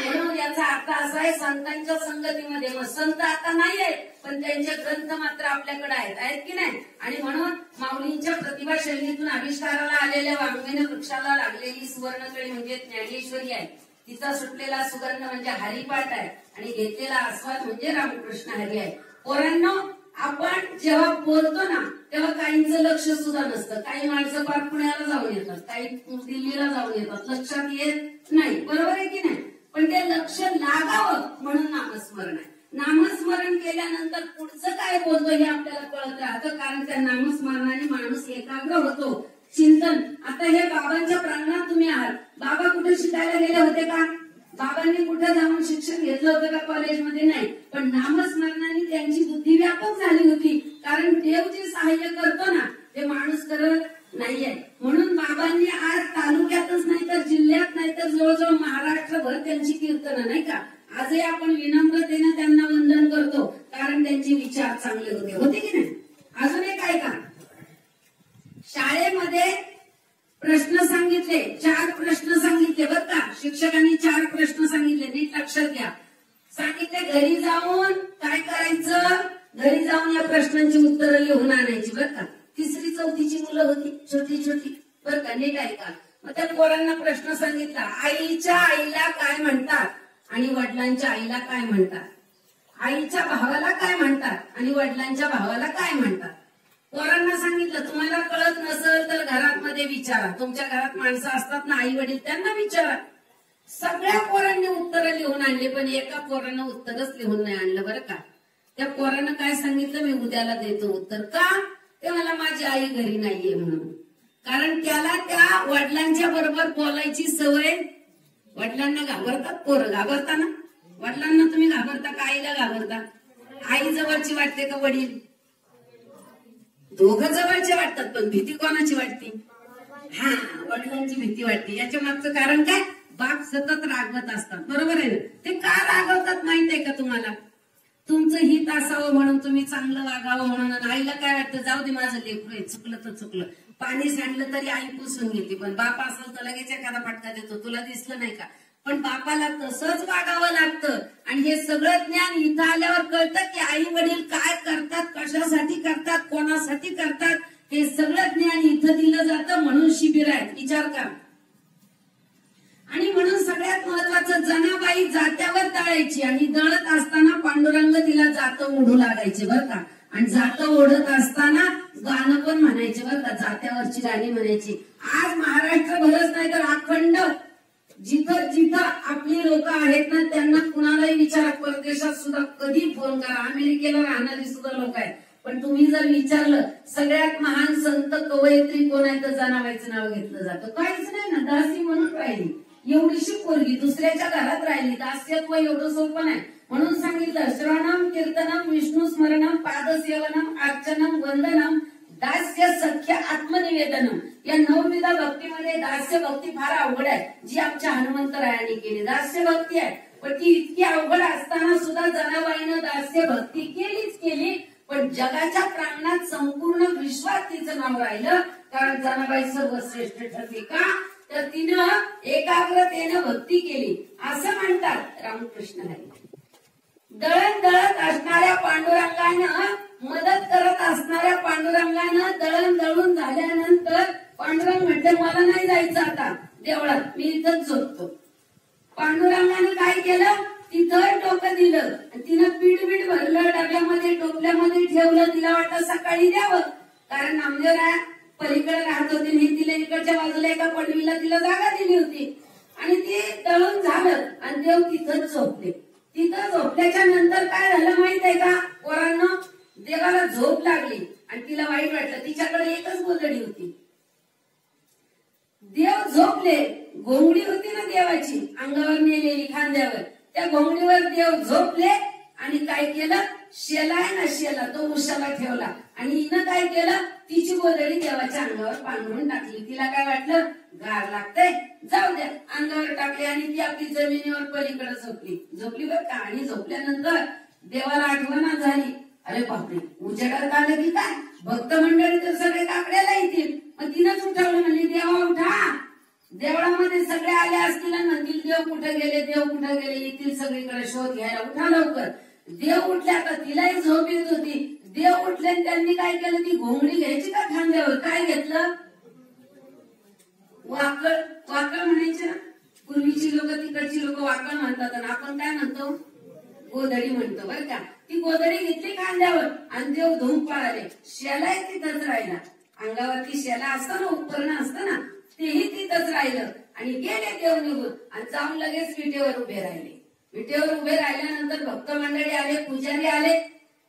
A: म्हणून याचा अर्थ असा आहे, संतांच्या संगतीमध्ये. मग संत आता नाही आहेत पण त्यांचे ग्रंथ मात्र आपल्याकडे आहेत की नाही? आणि म्हणून माऊलींच्या प्रतिभा शैलीतून आविष्काराला आलेल्या वाङ्मयीन वृक्षाला लागलेली सुवर्णकळी म्हणजे ज्ञानेश्वरी आहे. तिचा सुटलेला सुगंध म्हणजे हरिपाठ आहे आणि घेतलेला आस्वाद म्हणजे रामकृष्ण हरी आहे. पोरांनो, आपण जेव्हा बोलतो ना तेव्हा काहींचं लक्ष सुद्धा नसतं. काही माणसं पार पुण्याला जाऊन येतात, काही दिल्लीला जाऊन येतात, लक्षात येत नाही. बरोबर आहे की नाही? पण ते लक्ष लागावं म्हणून नामस्मरण आहे. नामस्मरण केल्यानंतर पुढचं काय बोलतो हे आपल्याला कळत राहतं. कारण त्या नामस्मरणाने माणूस एकाग्र होतो. चिंतन. आता हे बाबांच्या प्रांगणात तुम्ही आहात. बाबा कुठे शिकायला गेले होते का? बाबांनी कुठे जाऊन शिक्षण घेतलं होतं का कॉलेजमध्ये? नाही. पण नामस्मरणाने त्यांची बुद्धी व्यापक झाली होती. कारण देव जे सहाय्य करतो ना ते माणूस करत नाहीये. म्हणून बाबांनी आज तालुक्यातच नाही तर जिल्ह्यात नाही तर जवळजवळ महाराष्ट्रभर त्यांची कीर्तनं, नाही का? आजही आपण विनम्रतेने त्यांना वंदन करतो कारण त्यांचे विचार चांगले होते की नाही? अजून एक आहे का? शाळेमध्ये प्रश्न सांगितले, 4 प्रश्न सांगितले बरं का? शिक्षकांनी 4 प्रश्न सांगितले, नीट लक्षात घ्या. सांगितले घरी जाऊन काय करायचं? घरी जाऊन या प्रश्नांची उत्तरं लिहून आणायची बरं का? 3री 4थीची मुलं होती, छोटी छोटी बरं का? नीट आहे का? मग त्या पोरांना प्रश्न सांगितला, आईच्या आईला काय म्हणतात आणि वडिलांच्या आईला काय म्हणतात, आईच्या भावाला काय म्हणतात आणि वडिलांच्या भावाला काय म्हणतात. पोरांना सांगितलं, तुम्हाला कळत नसेल तर घरात मध्ये विचारा, तुमच्या घरात माणसं असतात ना आई वडील, त्यांना विचारा. सगळ्या पोरांनी उत्तरं लिहून आणली, पण एका पोरानं उत्तरच लिहून नाही आणलं बरं का. त्या पोरानं काय सांगितलं, मी उद्याला देतो उत्तर. का? ते मला माझी आई घरी नाहीये म्हणून. कारण त्याला त्या वडिलांच्या बरोबर बोलायची सवय. वडिलांना घाबरतात पोरं, घाबरता ना? वडिलांना तुम्ही घाबरता का आईला घाबरता? आई जवळची वाटते का वडील? दोघं जवळचे वाटतात, पण भीती कोणाची वाटते? हा, वडिलांची भीती वाटते. याच्या मागचं कारण काय? बाप सतत रागवत असतात, बरोबर आहे ना? ते का रागवतात माहित आहे का तुम्हाला? तुमचं हित असावं म्हणून, तुम्ही चांगलं वागावं म्हणून. आईला काय वाटतं, जाऊ दे माझं लेकरू आहे, चुकलं तर चुकलं. पाणी सांडलं तरी आई पुसून घेते, पण बाप असेल तर लगेच एखादा फटका देतो, तुला दिसलं नाही का? पण बापाला तसंच वागावं लागतं. आणि हे सगळं ज्ञान इथं आल्यावर कळतं की आई वडील काय करतात, कशासाठी करतात, कोणासाठी करतात, हे सगळं ज्ञान इथं दिलं जातं. म्हणून शिबिर आहेत, विचार करा. आणि म्हणून सगळ्यात महत्वाचं, जनाबाई जात्यावर दळायची आणि दळत असताना पांडुरंग तिला जातं ओढू लागायचे बरं का. आणि जातं ओढत असताना गाणं पण म्हणायचे बरं का, जात्यावरची गाणी म्हणायची. आज महाराष्ट्रभरच नाही तर अखंड जिथं जिथं आपली लोक आहेत ना, त्यांना कुणालाही विचारा, परदेशात सुद्धा कधी फोन करा, अमेरिकेला राहणारी सुद्धा लोक आहेत, पण तुम्ही जर विचारलं सगळ्यात महान संत कवयित्री कोण आहे तर जनाबाईचं नाव घेतलं जातं. काहीच नाही ना, दासी म्हणून राहिली, एवढीशी पोरगी दुसऱ्याच्या घरात राहिली. दास्यत्व एवढं सोपं नाही. म्हणून सांगितलं, श्रवणम कीर्तनम विष्णू स्मरणम पादसेवनम अर्चनम वंदनम दास्य सख्य आत्मनिवेदनम. या 9 विधा भक्तीमध्ये दास्य भक्ती फार अवघड आहे, जी आमच्या हनुमंतरायांनी केली. दास्य भक्ती आहे, पण ती इतकी अवघड असताना सुद्धा जनाबाईनं दास्य भक्ती केलीच केली. पण जगाच्या प्रांगणात संपूर्ण विश्वात तिचं नाव राहिलं, कारण जनाबाई सर्वश्रेष्ठ ठरली. का? तर तिनं एकाग्रतेनं भक्ती केली, असं म्हणतात रामकृष्ण हरी. दळण दळत असणाऱ्या पांडुरंगानं, मदत करत असणाऱ्या पांडुरंगानं दळण दळून झाल्यानंतर पांडुरंग म्हटलं, मला नाही जायचं आता देवळात, मी इथंच झोपतो. पांडुरंगानं काय केलं, तिथं डोकं दिलं. तिनं पीठ बीठ भरलं, डब्यामध्ये टोपल्यामध्ये ठेवलं. तिला वाटलं सकाळी द्यावं, कारण नामदेवराय पलीकडे राहत होते, मी तिला इकडच्या बाजूला एका पडवीला तिला जागा दिली होती. आणि ते दळून झालं आणि देव तिथंच झोपले. तिथं झोपल्याच्या नंतर काय झालं माहित आहे का पोरांनो? देवाला झोप लागली आणि तिला वाईट वाटलं. तिच्याकडे एकच गोधडी होती. देव झोपले, घोंगडी होती ना देवाची अंगावर नेलेली खांद्यावर, त्या घोंगडीवर देव झोपले. आणि काय केलं, शेला आहे ना शेला, तो उशाला ठेवला. आणि हिनं काय केलं, तिची गोधडी देवाच्या अंगावर पांघरून टाकली. तिला काय वाटलं, गार लागतंय, जाऊ द्या, अंगावर टाकली. आणि ती आपली जमिनीवर पलीकडे झोपली बरं का. आणि झोपल्यानंतर देवाला आठवण झाली, अरे बापरे, उजेडात आलं की काय, भक्त मंडळी तर सगळे काकड्याला येतील. मग तिनंच उठवलं, म्हणली देवा उठा. देवळामध्ये सगळे आले असतील आणि म्हणतील देव कुठे गेले, देव कुठे गेले, येतील सगळीकडे शोध घ्यायला, उठा लवकर. देव उठल्या, आता तिलाही झोप येत होती. देव उठले आणि त्यांनी काय केलं, ती घोंगडी घ्यायची का खांद्यावर, काय घेतलं, वाकळ. वाकळ म्हणायचे ना, पूर्वीची लोक, तिकडची लोक वाकळ म्हणतात आणि आपण काय म्हणतो, गोधडी म्हणतो बरं का. ती गोधडी घेतली खांद्यावर आणि देव धूम पळाले. शेलाही तिथंच राहिला, अंगावरती शेला असतं ना, उपकरण असतं ना, तेही तिथंच राहिलं. आणि गेले देव निघून आणि जाऊन लगेच विटेवर उभे राहिले. विटेवर उभे राहिल्यानंतर भक्त मंडळी आले, पुजारी आले.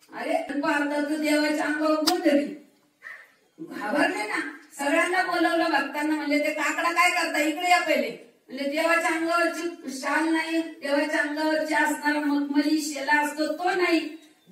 A: अरे पाहतात देवाच्या अंगावर गोधडी, घाबरले ना. सगळ्यांना बोलवलं, भक्तांना म्हणले, ते काकडा काय करता, इकडे या पहिले. म्हणजे देवाच्या अंगावरची शाल नाही, देवाच्या अंगावरची असणारा मखमली शेला असतो तो नाही,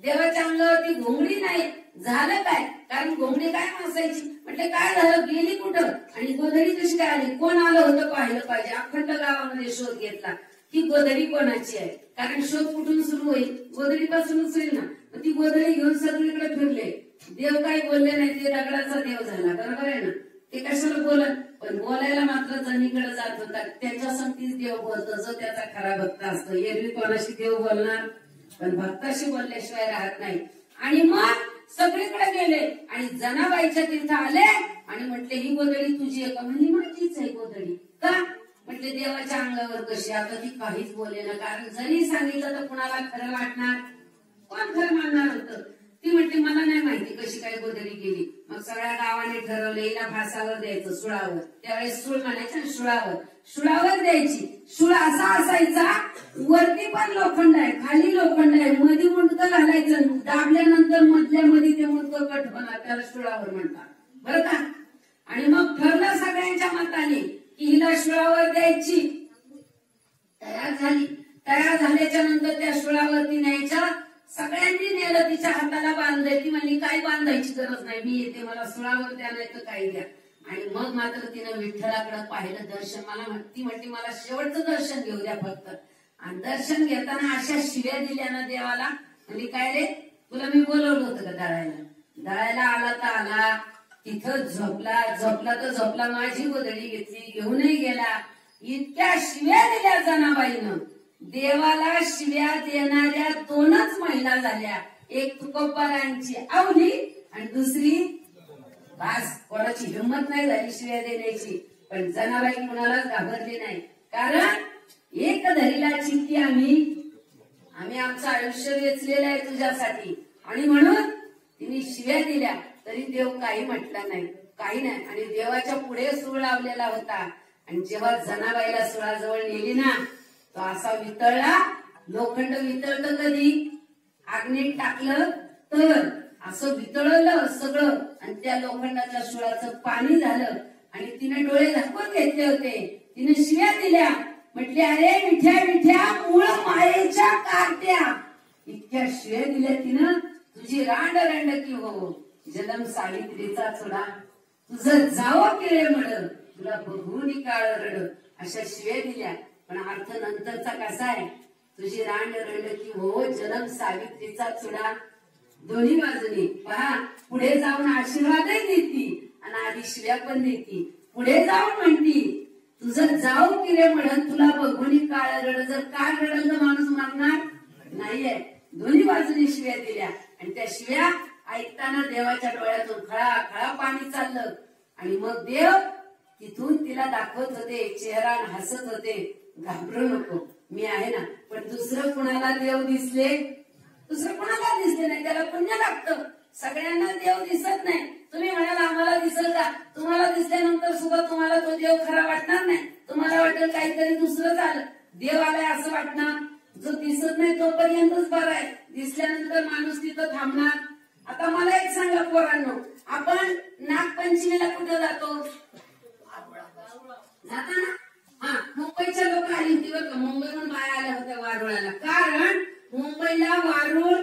A: देवाच्या अंगावरती घोंगडी नाही. झालं काय, कारण घोंगडी काय मासायची. म्हटलं काय झालं, गेली कुठं आणि गोधडी कशी काय आली, कोण आलं होतं पाहिलं पाहिजे. अखंड गावामध्ये शोध घेतला की गोधडी कोणाची आहे, कारण शोध कुठून सुरू होईल, गोधडी पासूनच होईल ना. ती गोधडी घेऊन सगळीकडे फिरले. देव काही बोलले नाही, ते दगडाचा देव झाला, बरोबर आहे ना. ते कशाला बोलत, पण बोलायला मात्र जणीकडे जात होता. त्याच्या संगतीच देव बोलतो, जो त्याचा खरा भक्त असतो. एरवी कोणाशी देव बोलणार, पण भक्ताशी बोलल्याशिवाय राहत नाही. आणि मग सगळीकडे गेले आणि जनाबाईच्या तिथं आले आणि म्हटले ही गोधडी तुझी आहे का? म्हणजे माझीच आहे गोधडी. का? म्हटले देवाच्या अंगावर कशी. आता ती काहीच बोले ना, कारण जरी सांगितलं तर कुणाला खरं वाटणार, कोण खरं मानणार होतं. ती म्हटली मला नाही माहिती कशी काय गोधडी केली. मग सगळ्या गावाने ठरवलं हिला फासावर द्यायचं, सुळावर. त्यावेळेस सुळ म्हणायचं, सुळावर द्यायची. सुळ असा असायचा, वरती पण लोखंड आहे, खाली लोखंड आहे, मध्ये मुंडकं घालायचं, दाबल्यानंतर मधल्या मध्ये ते मुंडकं कट होणार, त्याला सुळावर म्हणतात बरं का. आणि मग ठरलं सगळ्यांच्या मताने की हिला सुळावर द्यायची. तयार झाली. तयार झाल्याच्या नंतर त्या सुळावरती न्यायच्या. सगळ्यांनी नेलं, तिच्या हाताला बांधलंय. ती म्हणली काय बांधायची गरज नाही, मी येते, मला सुळावर द्या नाही तर काही द्या. आणि मग मात्र तिनं विठ्ठलाकडे पाहिलं, दर्शन. ती म्हणती मला शेवटचं दर्शन घेऊ द्या फक्त. आणि दर्शन घेताना अशा शिव्या दिल्या ना देवाला. म्हणजे काय रे, तुला मी बोलवलं होतं का दळायला? दळायला आला तर आला, तिथं झोपला तर झोपला, माझी गोधडी घेतली, घेऊनही गेला. इतक्या शिव्या दिल्या जनाबाईनं. देवाला शिव्या देणाऱ्या दोनच महिला झाल्या, एक तुकोबारांची आवली आणि दुसरी बास. कोणाची हिंमत नाही झाली शिव्या देण्याची, पण जनाबाई कुणालाच घाबरली नाही. कारण एक धरीला चित्ती आम्ही आमचं आयुष्य वेचलेलं आहे तुझ्यासाठी. आणि म्हणून तिने शिव्या दिल्या तरी देव काही म्हटलं नाही, काही नाही. आणि देवाच्या पुढे सूळ लावलेला होता. आणि जेव्हा जनाबाईला सुळाजवळ नेली ना, तो असा वितळला. लोखंड वितळलं कधी? आग्नीत टाकलं तर असं वितळलं सगळं. आणि त्या लोखंडाच्या सुळाचं पाणी झालं. आणि तिने डोळे झाकून घेतले होते. तिने शिव्या दिल्या, म्हटली अरे विठ्या मूळ मायेच्या कार्ट्या. इतक्या शिव्या दिल्या तिनं. तुझी रांड की हो, जलम सावित्रीचा चुडा, तुझं जावं केळे मड, तुला बघून काळ रड. अशा शिव्या दिल्या. पण अर्थ नंतरचा कसा आहे? तुझी रांड की हो, जलम सावित्रीचा चुडा. दोन्ही बाजूनी पहा, पुढे जाऊन आशीर्वादही देती आणि आधी शिव्या पण देती. पुढे जाऊन म्हणती तुझं जाऊ किरे म्हणत, तुला बघून काळ रड. जर काळ रडल तर माणूस मागणार नाहीये. दोन्ही बाजूनी शिव्या दिल्या. आणि त्या शिव्या ऐकताना देवाच्या डोळ्यातून खळा पाणी चाललं. आणि मग देव तिथून तिला दाखवत होते, चेहरा हसत होते, घाबरू नको, मी आहे ना. पण दुसरं कुणाला देव दिसले? दुसरं कुणाला दिसले नाही. त्याला पुण्य लागतं. सगळ्यांना देव दिसत नाही. तुम्ही म्हणाल आम्हाला दिसल का? तुम्हाला दिसल्यानंतर सुद्धा तुम्हाला तो देव खरा वाटणार नाही. तुम्हाला वाटेल काहीतरी दुसरं झालं, देव आलाय असं वाटणार. जो दिसत नाही तोपर्यंतच बरं आहे, दिसल्यानंतर माणूस तिथं थांबणार. आता मला एक सांगा पोरांनो, आपण नागपंचमीला कुठं जातो? जाता ना? हा, मुंबईच्या लोक आली होती बरं का, मुंबईहून बाया आल्या होत्या वारुळाला. कारण मुंबईला वारुळ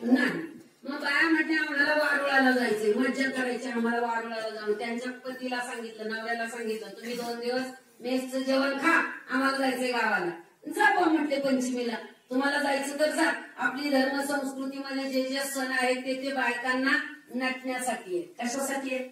A: नाही. मग बाया म्हटल्या आम्हाला वारुळाला जायचंय, मज्जा करायची, आम्हाला वारुळाला जाऊ. त्यांच्या पतीला सांगितलं, नवऱ्याला सांगितलं, तुम्ही 2 दिवस मेसचं जेवण खा, आम्हाला जायचंय गावाला. जा बा म्हटले पंचमीला. तुम्हाला जायचं तर जा. आपली धर्म संस्कृतीमध्ये जे जे सण आहेत ते बायकांना नटण्यासाठी आहे. कशासाठी आहे?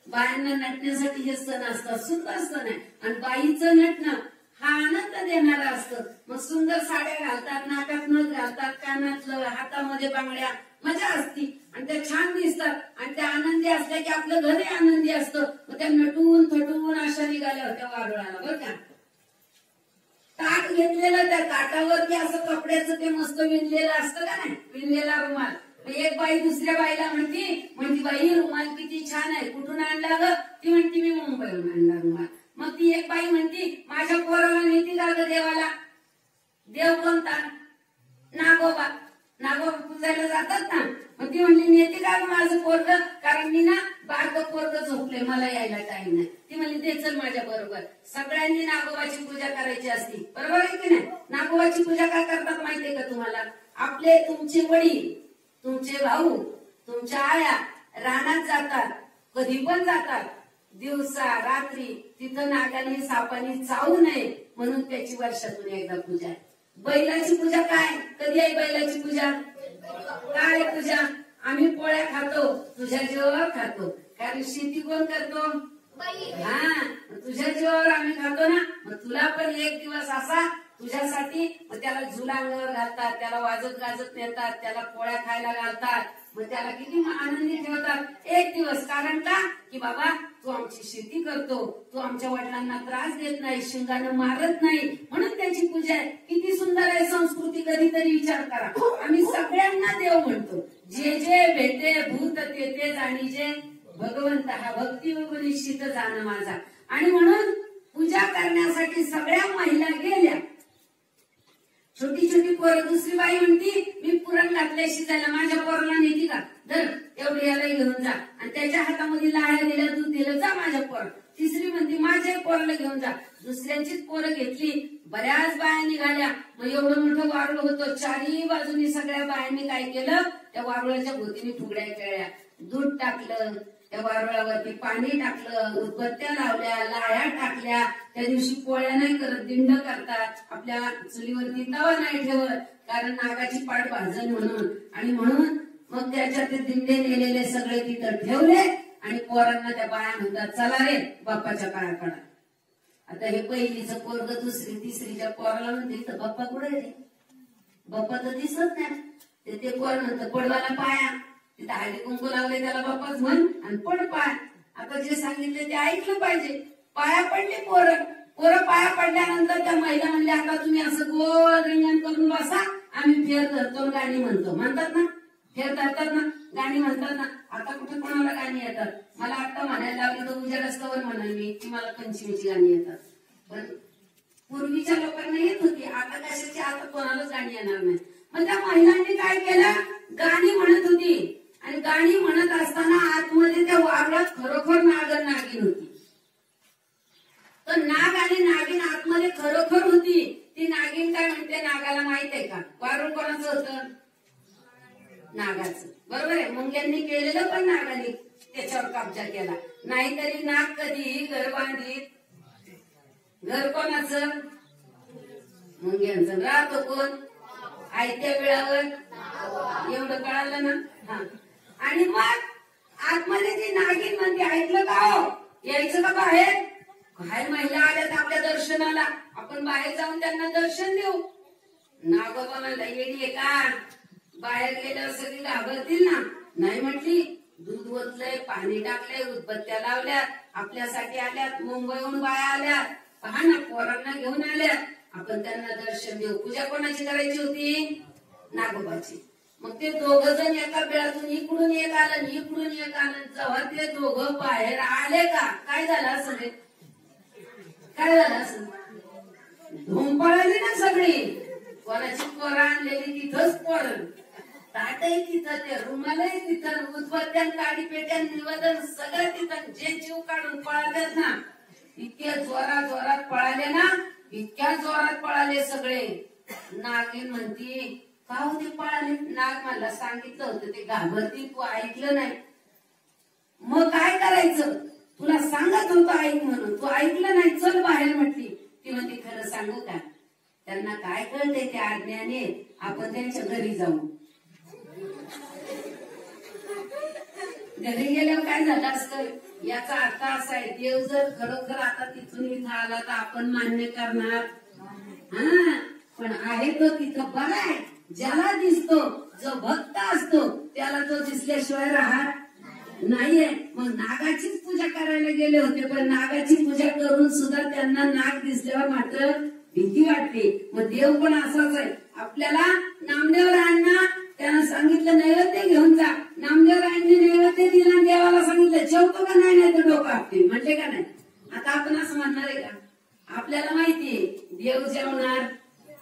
A: बायांना नटण्यासाठी जे सण असतात, सुंदर सण आहे. आणि बाईचं नटणं हा आनंद देणारा असतं. मग सुंदर साड्या घालतात, नाकात नथ घालतात, कानातलं, हातामध्ये बांगड्या, मजा असती. आणि त्या छान दिसतात. आणि त्या आनंदी असल्या की आपलं घरही आनंदी असतं. मग त्या नटून थटून अशा निघाल्या होत्या वारुळाला बरं का. ताट घेतलेलं, त्या ताटावरती असं कपड्याचं ते मस्त विणलेलं असतं का नाही, विणलेला रुमाल. एक बाई दुसऱ्या बाईला म्हणती बाई रुमाल किती छान आहे, कुठून आणला ग? ती म्हणती मी मुंबईहून आणला रुमाल. मग ती एक बाई म्हणती माझ्या पोराला नेती का ग देवाला? देव कोणता? नागोबा. नागोबा पूजायला जातात ना. मग ती म्हणली नेते का ग माझं पोरग? कारण मी ना बारकं पोरग झोपले, मला यायला टाइम नाही. ती म्हणली ते चल माझ्या बरोबर. सगळ्यांनी नागोबाची पूजा करायची असती, बरोबर आहे की नाही? नागोबाची पूजा काय करतात माहितीये का तुम्हाला? आपले तुमचे वडील, तुमचे भाऊ, तुमच्या आया रानात जातात, कधी पण जातात, दिवसा रात्री. तिथं नागाने सापाने चावू नये म्हणून त्याची वर्षातून एकदा पूजा आहे. बैलाची पूजा काय? कधी आहे बैलाची पूजा? काय पूजा? आम्ही पोळ्या खातो, तुझ्या जीवावर खातो. कारण शेती कोण करतो? हा, तुझ्या जीवावर आम्ही खातो ना. मग तुला पण एक दिवस असा तुझ्यासाठी. मग त्याला झुला अंगावर घालतात, त्याला वाजत गाजत नेतात, त्याला पोळ्या खायला घालतात, मग त्याला किती आनंदी ठेवतात एक दिवस. कारण का की बाबा तू आमची शेती करतो, तू आमच्या वडिलांना त्रास देत नाही, शिंगानं मारत नाही, म्हणून त्याची पूजा आहे. किती सुंदर आहे संस्कृती. कधीतरी विचार करा, आम्ही सगळ्यांना देव म्हणतो. जे जे भेटे भूत ते जाणीजे भगवंत, हा भक्ती व निश्चित जाण माझा. आणि म्हणून पूजा करण्यासाठी सगळ्या महिला गेल्या. छोटी छोटी पोरं. दुसरी बाई म्हणती मी पुरण घातलंय शिजायला, माझ्या पोराला नेती का, धर एवढं याला घेऊन जा. आणि त्याच्या हातामध्ये लाह्या दिल्या, दूध दिलं, जा माझ्या पोर. तिसरी म्हणती माझ्या पोराला घेऊन जा. दुसऱ्यांचीच पोरं घेतली. बऱ्याच बाया निघाल्या. मग एवढं मोठं वारुळ होतं, चारही बाजूनी सगळ्या बायांनी काय केलं, त्या वारुळाच्या भोवतीने फुगड्या खेळल्या, दूध टाकलं, त्या वारुळावरती पाणी टाकलं, उदबत्त्या लावल्या, लाह्या टाकल्या. त्या दिवशी पोळ्या नाही करत, दिंड करतात. आपल्या चुलीवरती तवा नाही ठेवत, कारण नागाची पाठ भाजन म्हणून. आणि म्हणून मग त्याच्यात ते दिंडे नेलेले सगळे तिथं ठेवले. आणि पोरांना त्या बाया म्हणतात चला रे बाप्पाच्या पाया पडा. आता हे पहिलीचं पोरग दुसरी तिसरीच्या पोराला म्हणते बाप्पा कुठे रे, बाप्पा तर दिसत नाही. ते पोर म्हणतं पडवाला पाया, तिथे हळदी कुंकू लावले त्याला बाप्पाच म्हण आणि पड पाय. आता जे सांगितले ते ऐकलं पाहिजे. पाया पडले पोरं पाया पडल्यानंतर त्या महिला म्हणल्या आता तुम्ही असं गोल रिंगण करून बसा, आम्ही फेर धरतो गाणी म्हणतो. म्हणतात ना, फेर धरतात ना, गाणी म्हणतात ना. आता कुठे कोणाला गाणी येतात. मला आता म्हणायला लागली तर उद्या रस्त्यावर म्हणाल मी की मला पंचमीची गाणी येतात. पण पूर्वीच्या लोकांना येत होती, आता कशाची, आता कोणालाच गाणी येणार नाही. मग त्या महिलांनी काय केलं, गाणी म्हणत होती. आणि गाणी म्हणत असताना आतमध्ये त्या वारुळात खरोखर नागर नागिन होती. तर नाग आणि नागिन आतमध्ये खरोखर होती. ती नागिन काय म्हणते, नागाला माहित आहे का वारुळ कोणाचं होतं, नागाचं. बरोबर आहे. मुंग्यांनी केलेलं पण नागाने त्याच्यावर कब्जा केला. नाहीतरी नाग कधी घर बांधीत, घर कोणाचं, मुंग्यांचं. राहतो कोण, आयत्या वेळावर. एवढं कळालं ना. हा. आणि मग आतमध्ये ती नागिन म्हणते ऐकलं का हो, यायचं का बाहेर. काय महिला आल्यात आपल्या दर्शनाला, आपण बाहेर जाऊन त्यांना दर्शन देऊ. नागोबा म्हणला येडी आहे का, बाहेर गेल्यावर सगळी घाबरतील ना. नाही म्हटली, दूध ओतलंय, पाणी टाकलंय, उदबत्त्या लावल्यात, आपल्यासाठी आल्यात, मुंबईहून बाया आल्यात, पहा ना पोरांना घेऊन आल्यात, आपण त्यांना दर्शन देऊ. पूजा कोणाची करायची होती, नागोबाची. मग ते दोघं जण एका बेळातून इकडून एक आलं इकडून एक आलं. जेव्हा ते दोघं बाहेर आले का काय झालं असं, काय झालं असं, धूम पळाली ना सगळी. कोणाची पोरं आणलेली तिथंच पोरं, ताटही तिथं, ते रुमालही तिथं, उदबत्त्या काडी पेट्या निवेदन सगळं तिथं. जे जीव काढून पळालेत ना, इतक्या जोरात पळाले ना, इतक्या जोरात पळाले सगळे. नागिन म्हणती का होते पळाले. नाग मला सांगितलं होतं ते घाबरती, तू ऐकलं नाही. मग काय करायचं, तुला सांगत होतं ऐक म्हणून, तू ऐकलं नाही, चल बाहेर म्हटली. ती म्हणते खरं सांगू का, त्यांना काय कळतंय त्या आज्ञाने, आपण त्यांच्या घरी जाऊ. घरी गेल्यावर काय झालं असतं, याचा अर्थ असा आहे, देव जर खरोखर आता तिथून इथं आला तर आपण मान्य करणार. हा, पण आहे तो तिथं बरा आहे. ज्याला दिसतो, जो भक्त असतो, त्याला तो दिसल्याशिवाय राहत नाहीये. मग नागाचीच पूजा करायला गेले होते, पण नागाची पूजा करून सुद्धा त्यांना नाग दिसल्यावर मात्र भीती वाटते. मग देव पण असाच आहे. आपल्याला नामदेव रायांना त्यानं सांगितलं नैवेद्य घेऊन जा. नामदेव रायांनी नैवेद्य दिला, देवाला सांगितलं जेवतो का नाही, नाही तर डोकं आपटे म्हटले का नाही. आता आपण असं म्हणणार आहे का, आपल्याला माहितीये देव जेवणार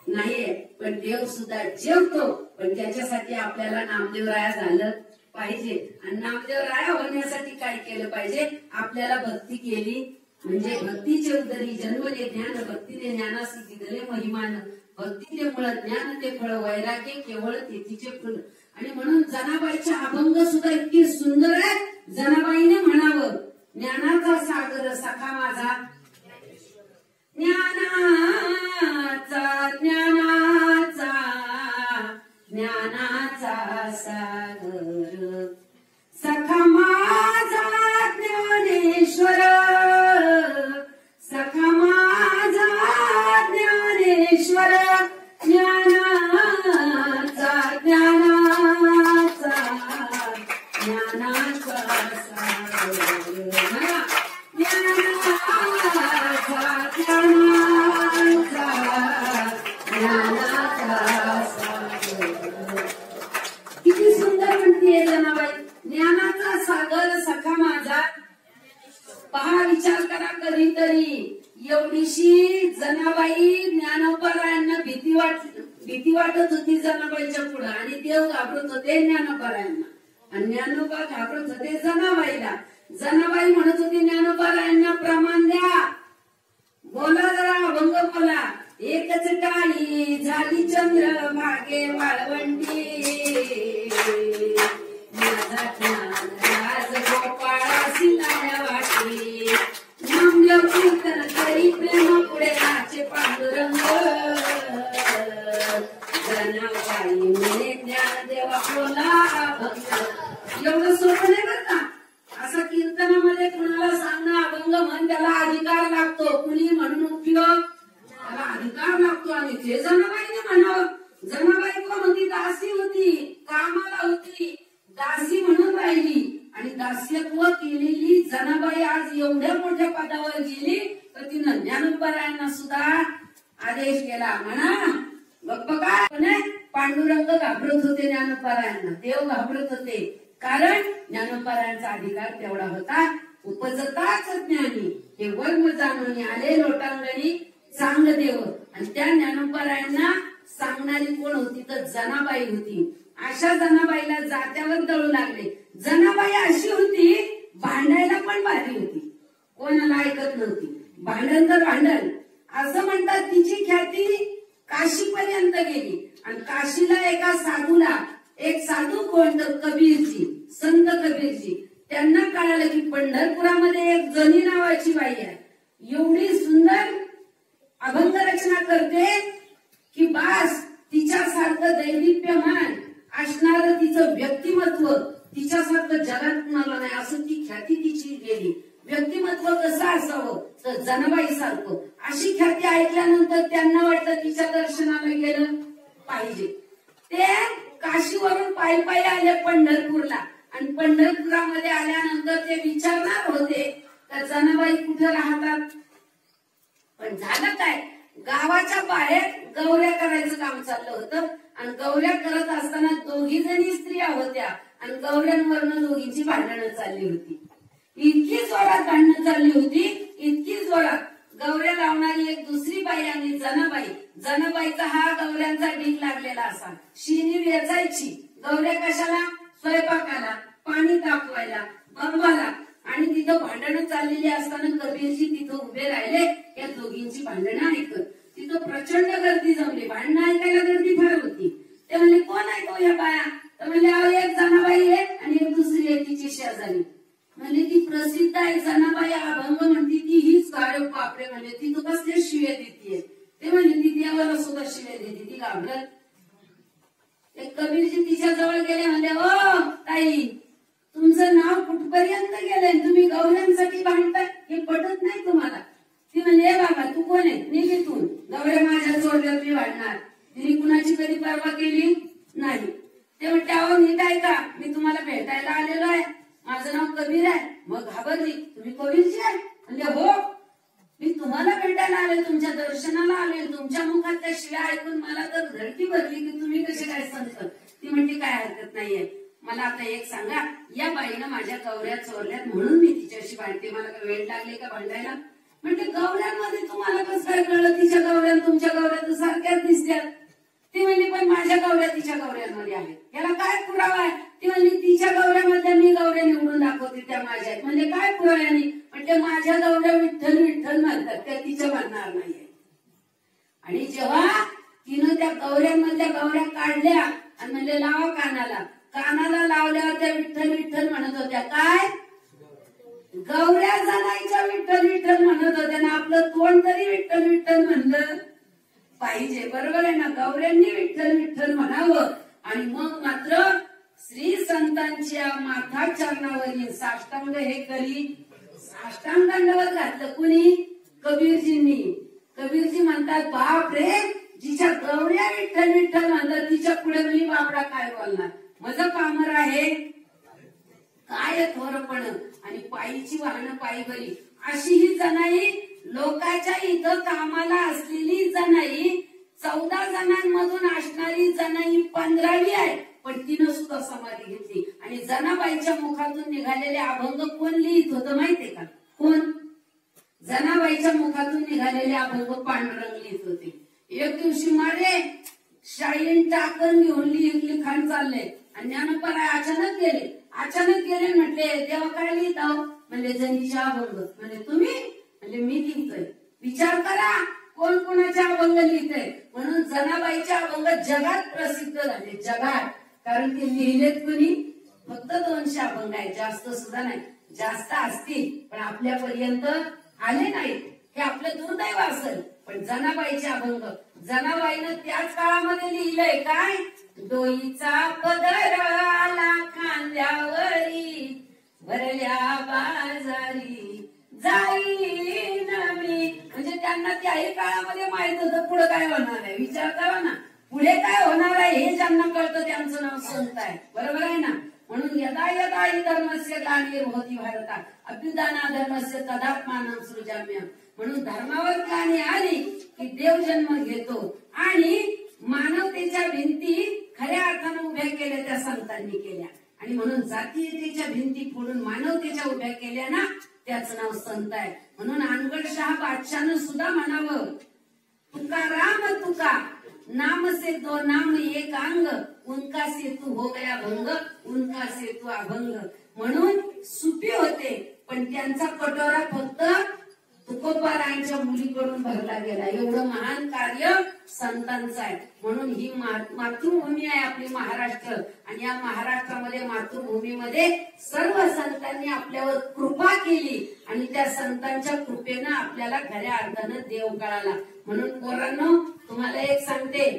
A: नाहीये, पण देव सुद्धा जेवतो. पण त्याच्यासाठी आपल्याला नामदेव राया झालं पाहिजे. आणि नामदेव राया होण्यासाठी काय केलं पाहिजे, आपल्याला भक्ती केली म्हणजे भक्तीचे उदरी जन्मले ज्ञान, भक्तीने ज्ञानासी दिले महिमान, भक्ती ते मुळ, ज्ञान ते फळ, वैराग्य केवळ तेथीचे फळ. आणि म्हणून जनाबाईचे अभंग सुद्धा इतके सुंदर आहे. जनाबाईने म्हणावं, ज्ञानाचा सागर सखा माझा, ज्ञानाचा ज्ञानाचा ज्ञानाचा सागर सखा माझा ज्ञानेश्वर, सखा माझा ज्ञानेश्वर, किती सुंदर म्हणतीये जनाबाई, ज्ञानाचा सागर सखा माझा. पहा, विचार करा कधीतरी. एवढीशी जनाबाई ज्ञानोबरायांना भीती वाटत होती जनाबाईच्या पुढे, आणि देव घाबरत होते ज्ञानोबरायांना, आणि ज्ञानोबा घाबरत होते जनाबाईला. जनाबाई म्हणत होती ज्ञानोबरायांना प्रमाण द्या, बोला जरा अभंग बोला. एकच टाळी झाली चंद्र भागे वाळवंटी, माझा ज्ञान राज गोपाळा सिंगाऱ्या वाटी. नामदेव कीर्तन करी प्रेम पुढे नाचे पांडुरंग, जनाबाई म्हणे ज्ञानदेवा बोला अभंग. एवढं सोपं नाही बरं का. असं कीर्तनामध्ये कुणाला सांगणं अभंग म्हण, त्याला अधिकार लागतो. कुणी म्हणून उपयोग, त्याला अधिकार लागतो. आणि ते जनाबाईने म्हणावं. जनाबाई कोण होती? दासी होती, कामाला होती, दासी म्हणून राहिली. आणि दास्यत्व केलेली जनाबाई आज एवढ्या मोठ्या पदावर गेली, तर तिनं ज्ञानोबरायांना सुद्धा आदेश केला. म्हणा बघा, पांडुरंग घाबरत होते ज्ञानोबरायांना, देव घाबरत होते. कारण ज्ञानोबरायांचा अधिकार तेवढा होता. उपजताच ज्ञानी हे वर्म जाणून आले लोटांगणी चांग देव. आणि त्या ज्ञानोबरायांना सांगणारी कोण होती? तर जनाबाई होती. अशा जनाबाईला जात्यावर दळू लागले. जनाबाई अशी होती, भांडायला पण भारी होती, कोणाला ऐकत नव्हती. भांडण तर भांडण असं म्हणतात. तिची ख्याती काशीपर्यंत गेली. आणि काशीला एका साधूला, एक साधू कोण तर कबीरजी, संत कबीरजी, त्यांना कळालं की पंढरपुरामध्ये एक जनी नावाची बाई आहे, एवढी सुंदर अभंग रचना करते की बास, तिच्यासारखं दैदिप्यमान असणारं तिचं व्यक्तिमत्व तिच्यासारखं जगात कुणाला नाही, असं ती ख्याती तिची गेली. व्यक्तिमत्व कसं असावं? तर जनाबाई सारखं. अशी ख्याती ऐकल्यानंतर त्यांना वाटतं तिच्या दर्शनाला गेलं पाहिजे. ते काशीवरून पायी पायी आले पंढरपूरला. आणि पंढरपुरामध्ये आल्यानंतर ते विचारणार होते तर जनाबाई कुठे राहतात. पण झालं काय, गावाच्या बाहेर गौऱ्या करायचं काम चाललं होतं. आणि गौऱ्या करत असताना दोघी जणी स्त्रिया होत्या, आणि गौऱ्यांवरनं दोघींची भांडणं चालली होती. इतकी जोरात भांडणं चालली होती, इतकी जोरात. गौऱ्या लावणारी एक दुसरी बाई आणि जनाबाई. जनाबाईचा हा गौऱ्यांचा ढीक लागलेला असा. शिनी वेचायची. गौऱ्या कशाला? स्वयंपाकाला, पाणी तापवायला, बनवायला. आणि तिथं भांडणं चाललेली असताना कबीरजी तिथं उभे राहिले या दोघींची भांडणं ऐकत. तिथं प्रचंड गर्दी जमली. भांडणं ऐकायला गर्दी फार होती. ते म्हणले कोण ऐकव या बाया? तर म्हणले एक जनाबाई आहे आणि एक दुसरी आहे तिची शेजारी. म्हणजे ती प्रसिद्ध आहे जनाबाई अभंग म्हणती ती हीच गाडव बापरे. म्हणजे ती तू कसले शिवे देतीये? ते म्हणजे ती देवाला सुद्धा शिवे देते. ती घाबरत. एक कबीरजी तिच्या जवळ गेले. म्हणजे ओ ताई, तुमचं नाव कुठपर्यंत गेलंय? तुम्ही गौऱ्यांसाठी भांडताय, हे पटत नाही तुम्हाला. ती म्हणजे बाबा तू कोण आहे? निघितून गौऱ्या माझ्या जोडल्यावर मी भांडणार. तिने कुणाची कधी परवा केली नाही. ते म्हणते अहो नीट ऐका, मी तुम्हाला भेटायला आलेलो आहे, माझं नाव कबीर आहे. मग घाबरली. तुम्ही कबीरजी आहे? म्हणजे हो, मी तुम्हाला भेटायला आले, तुमच्या दर्शनाला आले. तुमच्या मुखात त्या शिव्या ऐकून मला तर धडकी भरली की तुम्ही कसे काय संत. ती म्हणते काय हरकत नाहीये. मला आता एक सांगा, या बाईनं माझ्या गौऱ्या चोरल्यात म्हणून मी तिच्याशी भांडते. मला काय वेळ लागले का भांडायला? म्हणजे गौऱ्यांमध्ये तुम्हाला कसं काय कळलं? तिच्या गौऱ्या तुमच्या गौऱ्या तर सारख्याच दिसतात. ती म्हणली पण माझ्या गौऱ्या तिच्या गौऱ्यांमध्ये आहेत. याला काय पुरावा आहे? ती म्हणली तिच्या गौऱ्यामध्ये मी गौऱ्या निवडून दाखवते, त्या माझ्या आहेत. म्हणजे काय पुराव्याने? म्हणजे माझ्या गौऱ्या विठ्ठल विठ्ठल म्हणतात, त्या तिच्या म्हणणार नाहीये. आणि जेव्हा तिनं त्या गौऱ्यांमधल्या गौऱ्या काढल्या आणि म्हणजे लावा कानाला, कानाला लावल्यावर त्या विठ्ठल विठ्ठल म्हणत होत्या. काय गौऱ्या जनाईच्या विठ्ठल विठ्ठल म्हणत होत्या ना. आपलं तोंड तरी विठ्ठल विठ्ठल म्हणलं पाहिजे, बरोबर आहे ना. गौऱ्यांनी विठ्ठल विठ्ठल म्हणावं. आणि मग मात्र श्री संतांच्या माथा चरणावरील साष्टांग हे करी साष्टांग दंडवत घातलं. कुणी? कबीरजींनी. कबीरजी म्हणतात बाप रे, जिच्या गौऱ्या विठ्ठल विठ्ठल म्हणतात तिच्या पुढे मी बापडा काय बोलणार. माझं पामर आहे काय थोरपण आणि पायीची वाहनं पायी बरी, अशी ही जनाई लोकांच्या इथं कामाला असलेली जनाई 14 जणांमधून असणारी जनाई 15वी आहे. पण तिनं सुद्धा समाधी घेतली. आणि जनाबाईच्या मुखातून निघालेले अभंग कोण लिहित होतं माहितीये का? कोण? जनाबाईच्या मुखातून निघालेले अभंग पांडुरंग लिहित होते. एक दिवशी मारे शाईन टाकन घेऊन लिखाण चाललंय आणि ज्ञानोबा अचानक गेले म्हटले देवा काय लिहित आहो? म्हणजे जनीच्या अभंग. म्हणजे तुम्ही? म्हणजे मी लिहितोय. विचार करा कोण कोणाचे अभंग लिहितंय. म्हणून जनाबाईचे अभंग जगात प्रसिद्ध झाले, जगात. कारण ते लिहिलेत कोणी? फक्त 200 अभंग आहेत, जास्त सुद्धा नाही. जास्त असतील पण आपल्यापर्यंत आले नाहीत, हे आपलं दुर्दैव असेल. पण जनाबाईचे अभंग, जनाबाईनं त्याच काळामध्ये लिहिलंय काय? डोईचा पदर आला खांद्यावरी, भरल्या बाजारी जाईन मी. म्हणजे त्यांना त्याही काळामध्ये माहित होतं पुढे काय होणार आहे. विचार करा ना, पुढे काय होणार आहे हे ज्यांना कळतं त्यांचं नाव संत आहे. बरोबर आहे ना? म्हणून यदा यदा हि धर्मस्य ग्लानिर्भवति भारता अभ्युदाना धर्मस्य तदात्मानं सृजाम्यहम्. म्हणून धर्मावर ग्लानी आली की देव जन्म घेतो. आणि मानवतेच्या भिंती खऱ्या अर्थानं उभ्या केल्या त्या संतांनी केल्या. आणि म्हणून जातीयतेच्या भिंती फोडून मानवतेच्या उभ्या केल्या ना, त्याचं नाव संत आहे. म्हणून अनगडशाह बादशाहनं सुद्धा म्हणावं, तुकाराम तुका नाम से दो नाम एक अंग, उनका सेतू हो गया भंग, उनका सेतू अभंग. म्हणून सुपी होते पण त्यांचा कटोरा फक्त तुकोबारायांच्या मुलीकडून भरला गेला. एवढं महान कार्य संतांचं आहे. म्हणून ही मातृभूमी आहे आपली महाराष्ट्र. आणि या महाराष्ट्रामध्ये मातृभूमीमध्ये सर्व संतांनी आपल्यावर कृपा केली आणि त्या संतांच्या कृपेनं आपल्याला खऱ्या अर्थानं देव कळाला. म्हणून पोरांनो तुम्हाला एक सांगते,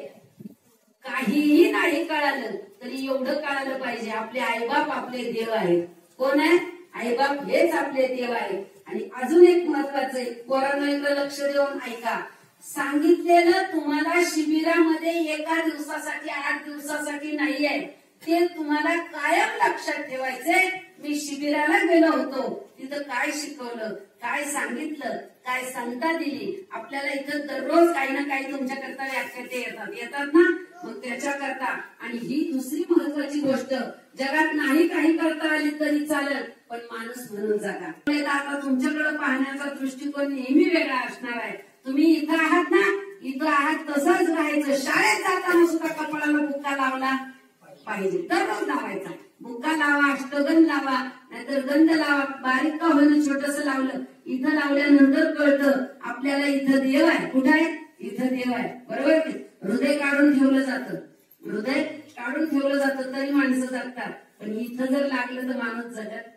A: काहीही नाही कळालं तरी एवढं कळालं पाहिजे, आपले आईबाप आपले देव आहेत. कोण आहे? आईबाप हेच आपले देव आहेत. आणि अजून एक महत्वाचं आहे, पोरांनो इकडे लक्ष देऊन ऐका. सांगितलेलं तुम्हाला शिबिरामध्ये एका दिवसासाठी 8 दिवसासाठी नाही आहे, ते तुम्हाला कायम लक्षात ठेवायचंय. मी शिबिराला गेलो होतो, तिथं काय शिकवलं, काय सांगितलं, काय संता दिली. आपल्याला इथं दररोज काही ना काही तुमच्याकरता व्याख्या येतात ना, मग त्याच्याकरता. आणि ही दुसरी महत्वाची गोष्ट, जगात नाही काही करता आली तरी चालेल पण माणूस म्हणून जगा. आता तुमच्याकडे पाहण्याचा दृष्टिकोन नेहमी वेगळा असणार आहे. तुम्ही इथं आहात ना, इथं आहात तसंच राहायचं. शाळेत जाताना सुद्धा कपाळाला बुक्का लावला पाहिजे, दररोज लावायचा. बुक्का लावा, अष्टगंध लावा, नाहीतर गंध लावा. बारीक का होईना छोटस लावलं, इथं लावल्यानंतर कळतं आपल्याला इथं देव आहे. कुठं आहे? इथं देव आहे. बरोबर की? हृदय काढून ठेवलं जातं, हृदय काढून ठेवलं जातं तरी माणसं जगतात. पण इथं जर लागलं तर माणूस जगत.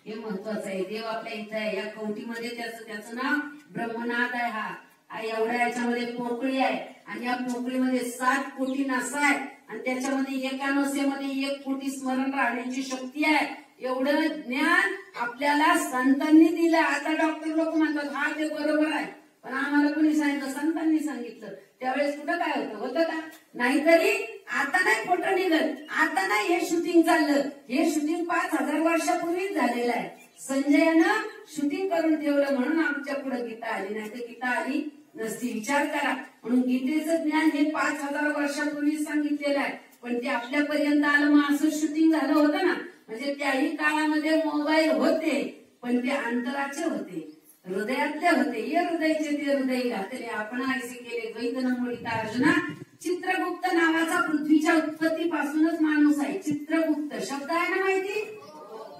A: हे महत्वाचं आहे. देव आपल्या इथं आहे. या कवटीमध्ये त्याचं नाव ब्रह्मनाथ आहे. हा एवढ्या याच्यामध्ये पोकळी आहे आणि या पोकळीमध्ये 7 कोटी नासा आहे आणि त्याच्यामध्ये एका नसेमध्ये 1 कोटी स्मरण राहण्याची शक्ती आहे. एवढं ज्ञान आपल्याला संतांनी दिलं. आता डॉक्टर लोक म्हणतात हा ते बरोबर आहे, पण आम्हाला कोणी सांगितलं? संतांनी सांगितलं. त्यावेळेस कुठं काय होतं का? नाहीतरी आता नाही फोटो निघत, आता नाही हे शूटिंग चाललं. हे शूटिंग 5000 वर्षापूर्वीच झालेलं आहे. संजयनं शूटिंग करून ठेवलं म्हणून आमच्या पुढे गीता आली, नाही तर गीता आली नसती. विचार करा. म्हणून गीतेचं ज्ञान हे 5000 वर्षापूर्वी सांगितलेलं आहे, पण ते आपल्यापर्यंत आलं. मग असं शूटिंग झालं होतं ना. म्हणजे त्याही काळामध्ये मोबाईल होते पण ते अंतराचे होते, हृदयातले होते. ये हृदयचे ते हृदय घातले आपण ऐसे केले द्वैत नमुळीता अर्जुना. चित्रगुप्त नावाचा पृथ्वीच्या उत्पत्तीपासूनच माणूस आहे. चित्रगुप्त शब्द आहे ना माहिती?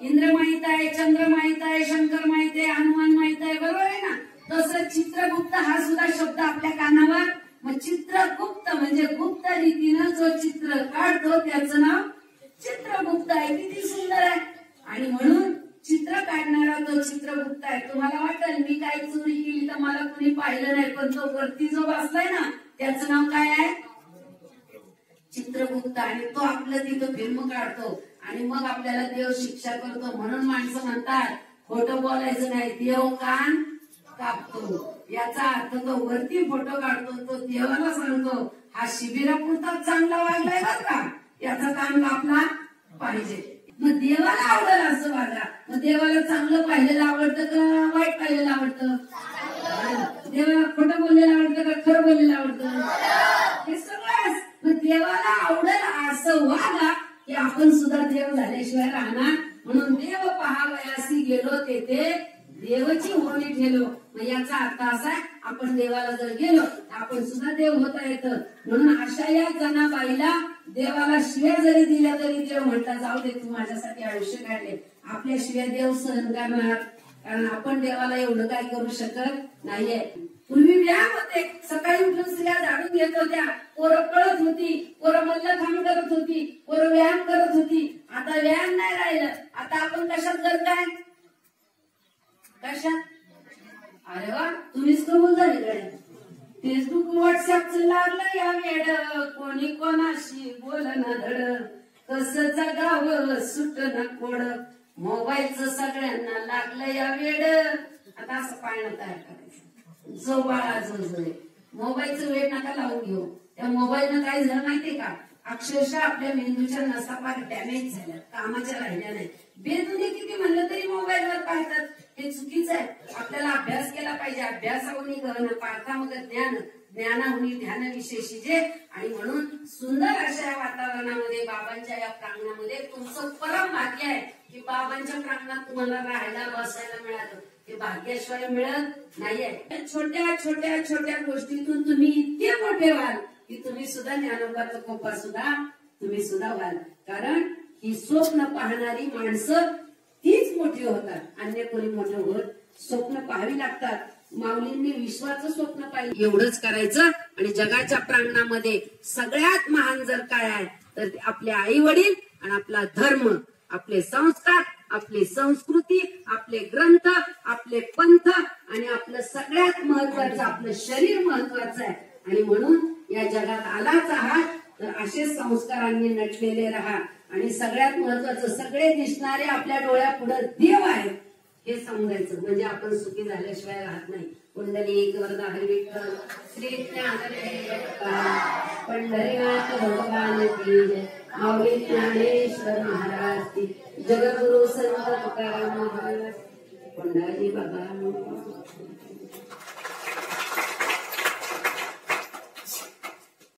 A: इंद्र माहित आहे, चंद्र माहित आहे, शंकर माहित आहे, हनुमान माहित आहे. बरोबर आहे ना? तसं चित्रगुप्त हा सुद्धा शब्द आपल्या कानावर. मग चित्रगुप्त म्हणजे गुप्त रीतीनं जो चित्र काढतो त्याचं नाव चित्रगुप्त आहे. किती सुंदर आहे. आणि म्हणून चित्र काढणारा तो चित्रगुप्त आहे. तुम्हाला वाटेल मी काही चोरी केली तर मला कुणी पाहिलं नाही, पण तो वरती जो बसलाय ना त्याचं नाव काय आहे? चित्रगुप्त. आणि तो आपलं तिथं फिल्म काढतो आणि मग आपल्याला देव शिक्षा करतो. म्हणून माणसं म्हणतात खोटं बोलायचं नाही, देव कान कापतो. याचा अर्थ तो वरती फोटो काढतो, तो देवाला सांगतो हा शिबिरापुरता चांगला वागलाय बरं का, याचा कान कापला पाहिजे. मग देवाला आवडेल असं वागा. मग देवाला चांगलं पाहिलेलं आवडतं का वाईट पाहिलेलं आवडतं? देवाला खोटं बोललेलं आवडतं का खरं बोललेलं आवडतं? हे सगळं मग देवाला आवडेल असं वागा की आपण सुद्धा देव झाल्याशिवाय राहणार. म्हणून देव पहावयासी गेलो तेथे देवाची होणी ठेलो. मग याचा अर्थ असा आहे आपण देवाला जर गेलो तर आपण सुद्धा देव होता येतं. म्हणून अशा या जनाबाईला देवाला शिव्या जरी दिल्या तरी देव म्हणता जाऊ दे तू माझ्यासाठी आयुष्य काढले. आपल्या शिव्या देव सहन करणार कारण आपण देवाला एवढं काय करू शकत नाहीये. पूर्वी व्यायाम होते. सकाळी उठून स्त्रिया झाडून घेत होत्या. पोरं पळत होती. पोरं मल्लखांब करत होती. पोरं व्यायाम करत होती. आता व्यायाम नाही राहिलं. आता आपण कशात करताय? कशात? अरे वा तुम्हीच कबूल झाले गड्या. फेसबुक व्हॉट्सअपच लागलं या वेड. कोणी कोणाशी बोलणं धड. कसं जगावं सुट न कोड. मोबाईलचं सगळ्यांना लागलं या वेड. आता असं पाळणं तयार करायचं. जो बाळा जो मोबाईलचं वेळ नका लावून घेऊ. त्या मोबाईलनं काय झालं माहितीये का? अक्षरशः आपल्या मेंदूच्या नसा फार डॅमेज झाल्या. कामाच्या राहिल्या नाही. बेदुनी किती म्हणलं तरी मोबाईलवर पाहतात. हे चुकीचं आहे. आपल्याला अभ्यास केला पाहिजे. अभ्यासाहून गहन पार्था मग ज्ञान ज्ञानाहून ध्यान विशेषी जे. आणि म्हणून सुंदर अशा या वातावरणामध्ये बाबांच्या या प्रांगणामध्ये तुमचं परम भाग्य आहे की बाबांच्या प्रांगणात तुम्हाला राहायला बसायला मिळालं. हे भाग्याशिवाय मिळत नाहीये. छोट्या छोट्या छोट्या गोष्टीतून तुम्ही इतके मोठे व्हाल की तुम्ही सुद्धा ज्ञानोबाचा कोपा सुद्धा तुम्ही सुद्धा व्हाल. कारण ही स्वप्न पाहणारी माणसं तीच मोठी होतात. अन्य कोणी मोठे होत. स्वप्न पाहावी लागतात. माऊलींनी विश्वाचं स्वप्न पाहिलं. एवढंच करायचं. आणि जगाच्या प्रांगणामध्ये सगळ्यात महान जर काय आहे तर आपले आई वडील आणि आपला धर्म, आपले संस्कार, आपली संस्कृती, आपले ग्रंथ, आपले पंथ आणि आपलं सगळ्यात महत्वाचं आपलं शरीर महत्वाचं आहे. आणि म्हणून या जगात आलाच आहात तर असे संस्कारांनी नटलेले राहा. आणि सगळ्यात महत्वाचं सगळे दिसणारे आपल्या डोळ्यापुढे देव आहेत हे समजायचं. म्हणजे आपण सुखी झाल्याशिवाय राहत नाही. कुंडलिक वरदा हरी विठ्ठल श्री ज्ञानदेव पंढरीनाथ भगवान की जय. माऊली ज्ञानेश्वर महाराज की जगद्गुरु संत तुकाराम महाराज. पंढरी बाबा